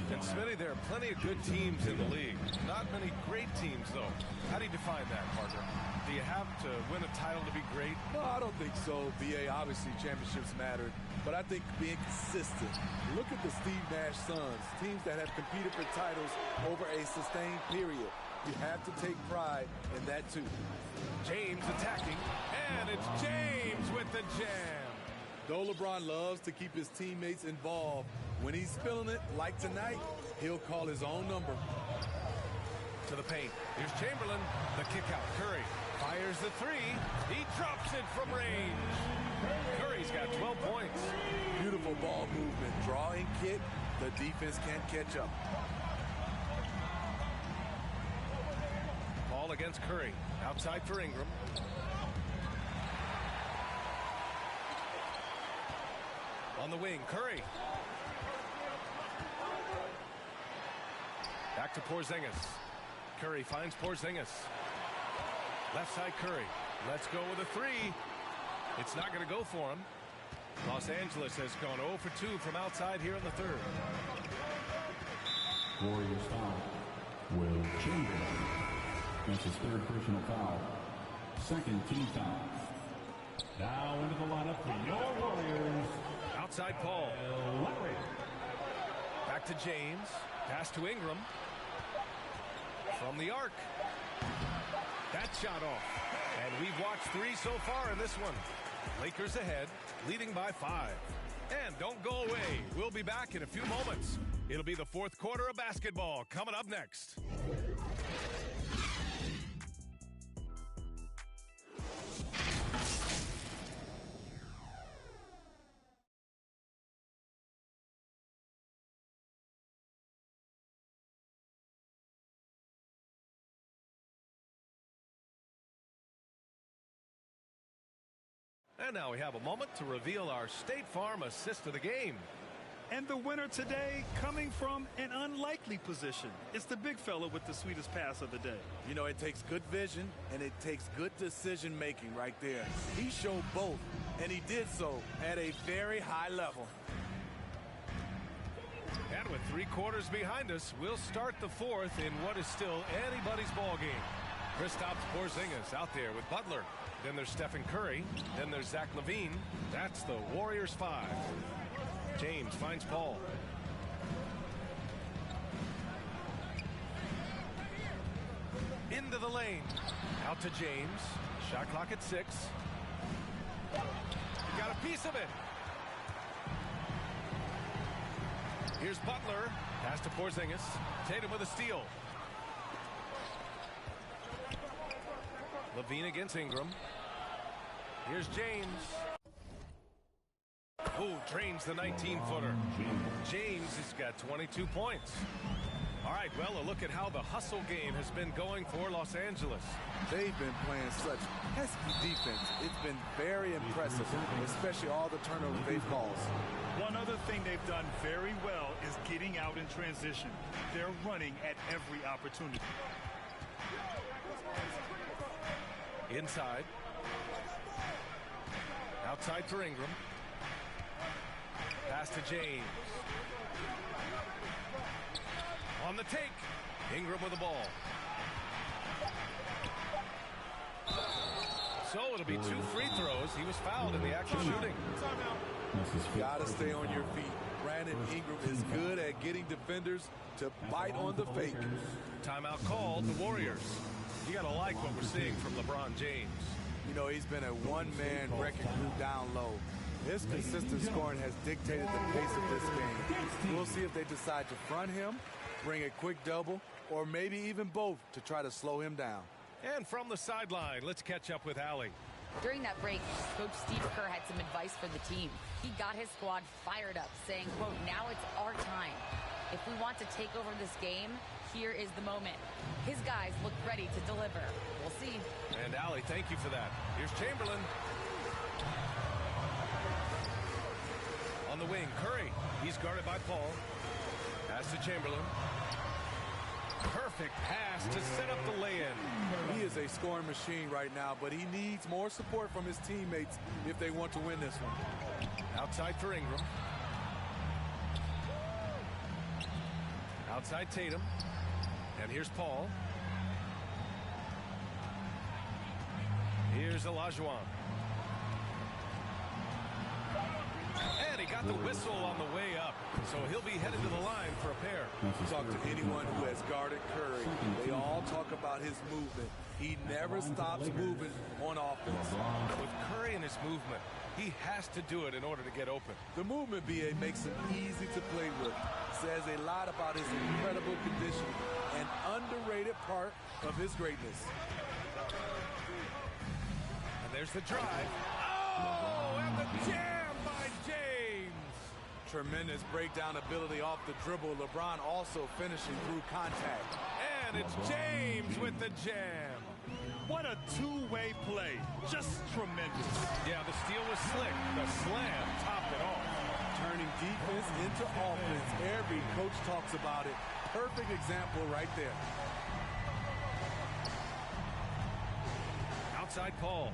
And Smitty, there are plenty of good teams in the league. Not many great teams, though. How do you define that, partner? Do you have to win a title to be great? No, I don't think so, B.A. Obviously, championships matter. But I think being consistent. Look at the Steve Nash Suns, teams that have competed for titles over a sustained period. You have to take pride in that, too. James attacking. And it's James with the jam. Though LeBron loves to keep his teammates involved, when he's feeling it, like tonight, he'll call his own number. To the paint. Here's Chamberlain. The kick out. Curry fires the 3. He drops it from range. Curry's got 12 points. Beautiful ball movement. Drawing kick. The defense can't catch up. Ball against Curry. Outside for Ingram. On the wing, Curry. Back to Porzingis. Curry finds Porzingis. Left side Curry. Let's go with a 3. It's not going to go for him. Los Angeles has gone 0 for 2 from outside here in the third. Warriors foul. Will Chamberlain. That's his 3rd personal foul. 2nd team foul. Now into the lineup for your Warriors. Outside Paul. Larry. Back to James. Pass to Ingram. From the arc. That shot off. And we've watched 3 so far in this one. Lakers ahead, leading by 5. And don't go away. We'll be back in a few moments. It'll be the 4th quarter of basketball coming up next. And now we have a moment to reveal our State Farm assist of the game. And the winner today coming from an unlikely position. It's the big fella with the sweetest pass of the day. You know, it takes good vision and it takes good decision making right there. He showed both, and he did so at a very high level. And with 3 quarters behind us, we'll start the 4th in what is still anybody's ball game. Kristaps Porzingis out there with Butler. Then there's Stephen Curry. Then there's Zach LaVine. That's the Warriors 5. James finds Paul. Into the lane. Out to James. Shot clock at 6. He got a piece of it. Here's Butler. Pass to Porzingis. Tatum with a steal. LaVine against Ingram. Here's James. Oh, drains the 19-footer. James has got 22 points. All right, well, a look at how the hustle game has been going for Los Angeles. They've been playing such pesky defense. It's been very impressive, especially all the turnovers they've caused. One other thing they've done very well is getting out in transition. They're running at every opportunity. Inside. Outside for Ingram. Pass to James. On the take. Ingram with the ball. So it'll be 2 free throws. He was fouled in the act of shooting. Gotta stay on your feet. Brandon Ingram is good at getting defenders to bite on the fake. Timeout called, the Warriors. You gotta like what we're seeing from LeBron James. You know, he's been a one-man wrecking crew down low. His consistent scoring has dictated the pace of this game. We'll see if they decide to front him, bring a quick double, or maybe even both to try to slow him down. And from the sideline, let's catch up with Allie. During that break, Coach Steve Kerr had some advice for the team. He got his squad fired up, saying, quote, "Now it's our time. If we want to take over this game, here is the moment." His guys look ready to deliver. We'll see. And Allie, thank you for that. Here's Chamberlain. On the wing, Curry. He's guarded by Paul. Pass to Chamberlain. Perfect pass to set up the lay-in. He is a scoring machine right now, but he needs more support from his teammates if they want to win this one. Outside for Ingram. Outside Tatum. And here's Paul. Here's Olajuwon. And he got the whistle on the way up. So he'll be headed to the line for a pair. Talk to anyone who has guarded Curry. They all talk about his movement. He never stops moving on offense. With Curry and his movement, he has to do it in order to get open. The movement, B.A., makes him easy to play with. Says a lot about his incredible conditioning, an underrated part of his greatness. And there's the drive. Oh, and the jam by James. Tremendous breakdown ability off the dribble. LeBron also finishing through contact. And it's James with the jam. What a two-way play. Just tremendous. Yeah, the steal was slick. The slam topped it off. Turning defense into offense. Every coach talks about it. Perfect example right there. Outside Paul.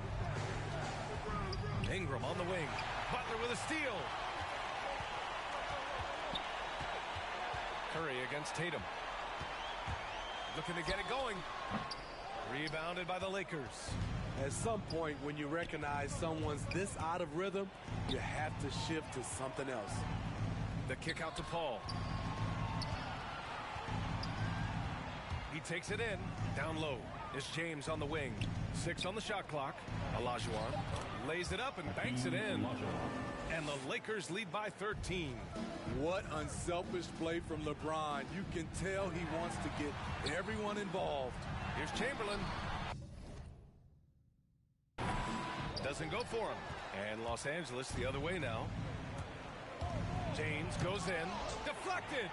Ingram on the wing. Butler with a steal. Curry against Tatum. Looking to get it going. Rebounded by the Lakers. At some point, when you recognize someone's this out of rhythm, you have to shift to something else. The kick out to Paul. He takes it in. Down low is James on the wing. 6 on the shot clock. Olajuwon lays it up and banks it in. And the Lakers lead by 13. What unselfish play from LeBron. You can tell he wants to get everyone involved. Here's Chamberlain. Doesn't go for him. And Los Angeles the other way now. James goes in. Deflected.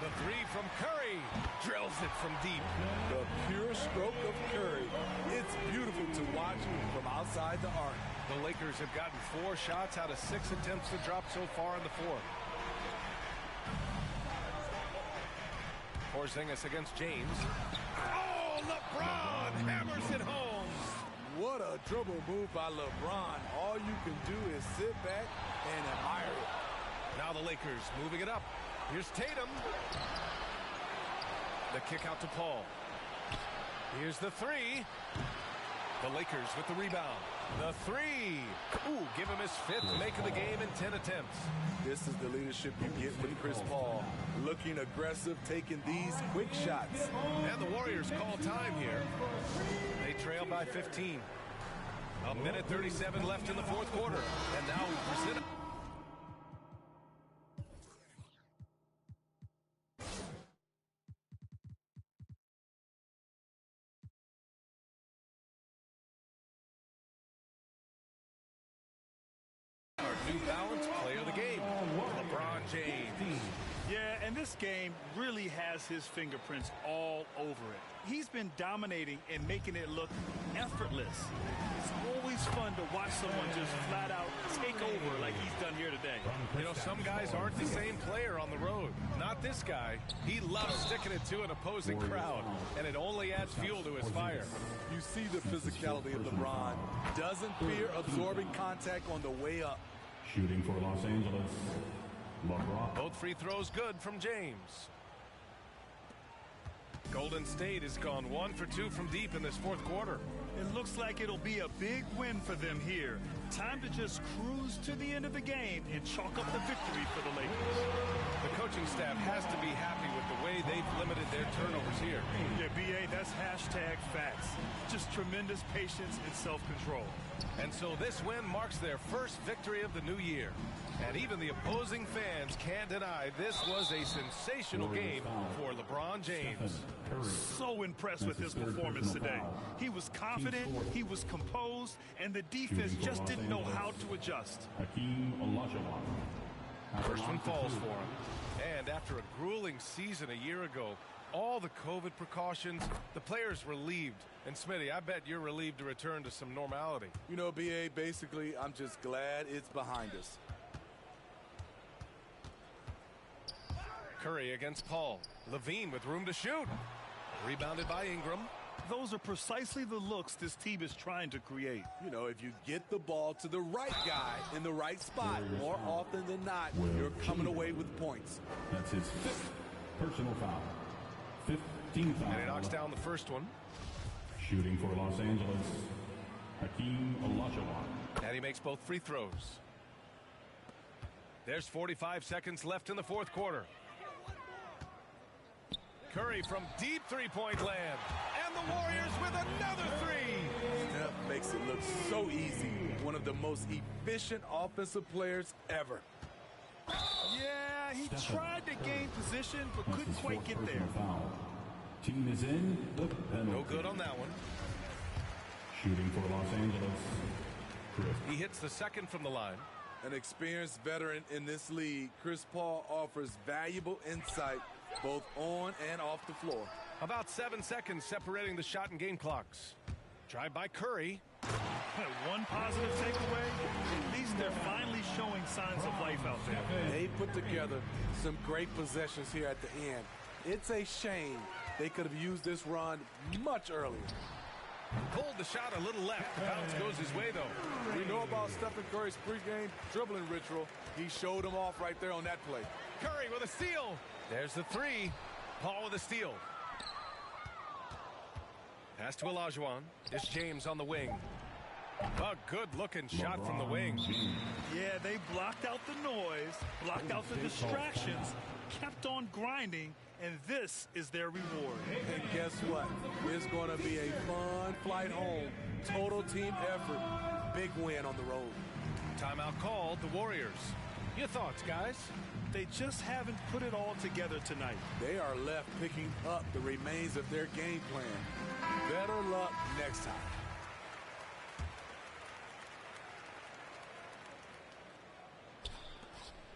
The 3 from Curry. Drills it from deep. The pure stroke of Curry. It's beautiful to watch from outside the arc. The Lakers have gotten 4 shots out of 6 attempts to drop so far in the fourth. Porzingis against James. Oh, LeBron hammers it home. What a dribble move by LeBron. All you can do is sit back and admire it. Now the Lakers moving it up. Here's Tatum. The kick out to Paul. Here's the three. The Lakers with the rebound. The three. Ooh, give him his 5th make of the game in 10 attempts. This is the leadership you get with Chris Paul. Looking aggressive, taking these quick shots. And the Warriors call time here. They trail by 15. A minute 37 left in the fourth quarter. And now we present... our New Balance player of the game, LeBron James. Yeah, and this game really has his fingerprints all over it. He's been dominating and making it look effortless. It's always fun to watch someone just flat out take over like he's done here today. You know, some guys aren't the same player on the road. Not this guy. He loves sticking it to an opposing crowd, and it only adds fuel to his fire. You see the physicality of LeBron. Doesn't fear absorbing contact on the way up. Shooting for Los Angeles, LeBron. Both free throws good from James. Golden State has gone 1 for 2 from deep in this fourth quarter. It looks like it'll be a big win for them here. Time to just cruise to the end of the game and chalk up the victory for the Lakers. The coaching staff has to be happy with the way they've limited their turnovers here. Yeah, B.A., that's hashtag facts. Just tremendous patience and self-control. And so this win marks their first victory of the new year. And even the opposing fans can't deny this was a sensational game for LeBron James. So impressed with his performance today. He was confident, he was composed, and the defense just didn't know how to adjust. First one falls for him. And after a grueling season a year ago, all the COVID precautions, the players relieved. And Smitty, I bet you're relieved to return to some normality. You know, B.A., basically, I'm just glad it's behind us. Curry against Paul. Levine with room to shoot. Rebounded by Ingram. Those are precisely the looks this team is trying to create. You know, if you get the ball to the right guy in the right spot, more often than not, you're coming away with points. That's his 5th personal foul. 15th foul. And he knocks down the first one. Shooting for Los Angeles, Hakeem Olajuwon. And he makes both free throws. There's 45 seconds left in the fourth quarter. Curry from deep three-point land. And the Warriors with another three. Steph makes it look so easy. One of the most efficient offensive players ever. Yeah, he tried to gain position, but couldn't quite get there. Foul. Team is in the penalty. No good on that one. Shooting for Los Angeles, Chris. He hits the second from the line. An experienced veteran in this league, Chris Paul offers valuable insight both on and off the floor. About 7 seconds separating the shot and game clocks. Drive by Curry. One positive takeaway, at least they're finally showing signs of life out there. They put together some great possessions here at the end. It's a shame they could have used this run much earlier. Pulled the shot a little left. The bounce goes his way, though. We know about Stephen Curry's pregame dribbling ritual. He showed him off right there on that play. Curry with a steal. There's the three. Paul with a steal. Pass to Olajuwon. It's James on the wing. A good-looking shot from the wing. Yeah, they blocked out the noise, blocked out the distractions, kept on grinding, and this is their reward. And guess what? It's going to be a fun flight home. Total team effort. Big win on the road. Timeout called, the Warriors. Your thoughts, guys? They just haven't put it all together tonight. They are left picking up the remains of their game plan. Better luck next time.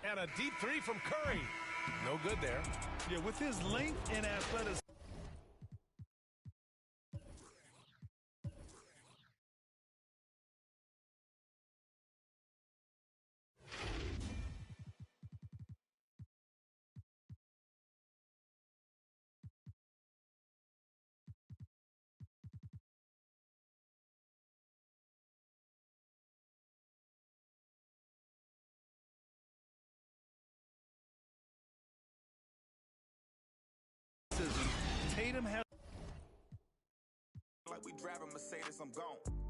And a deep three from Curry. No good there. Yeah, with his length and athleticism. like we driving Mercedes, I'm gone.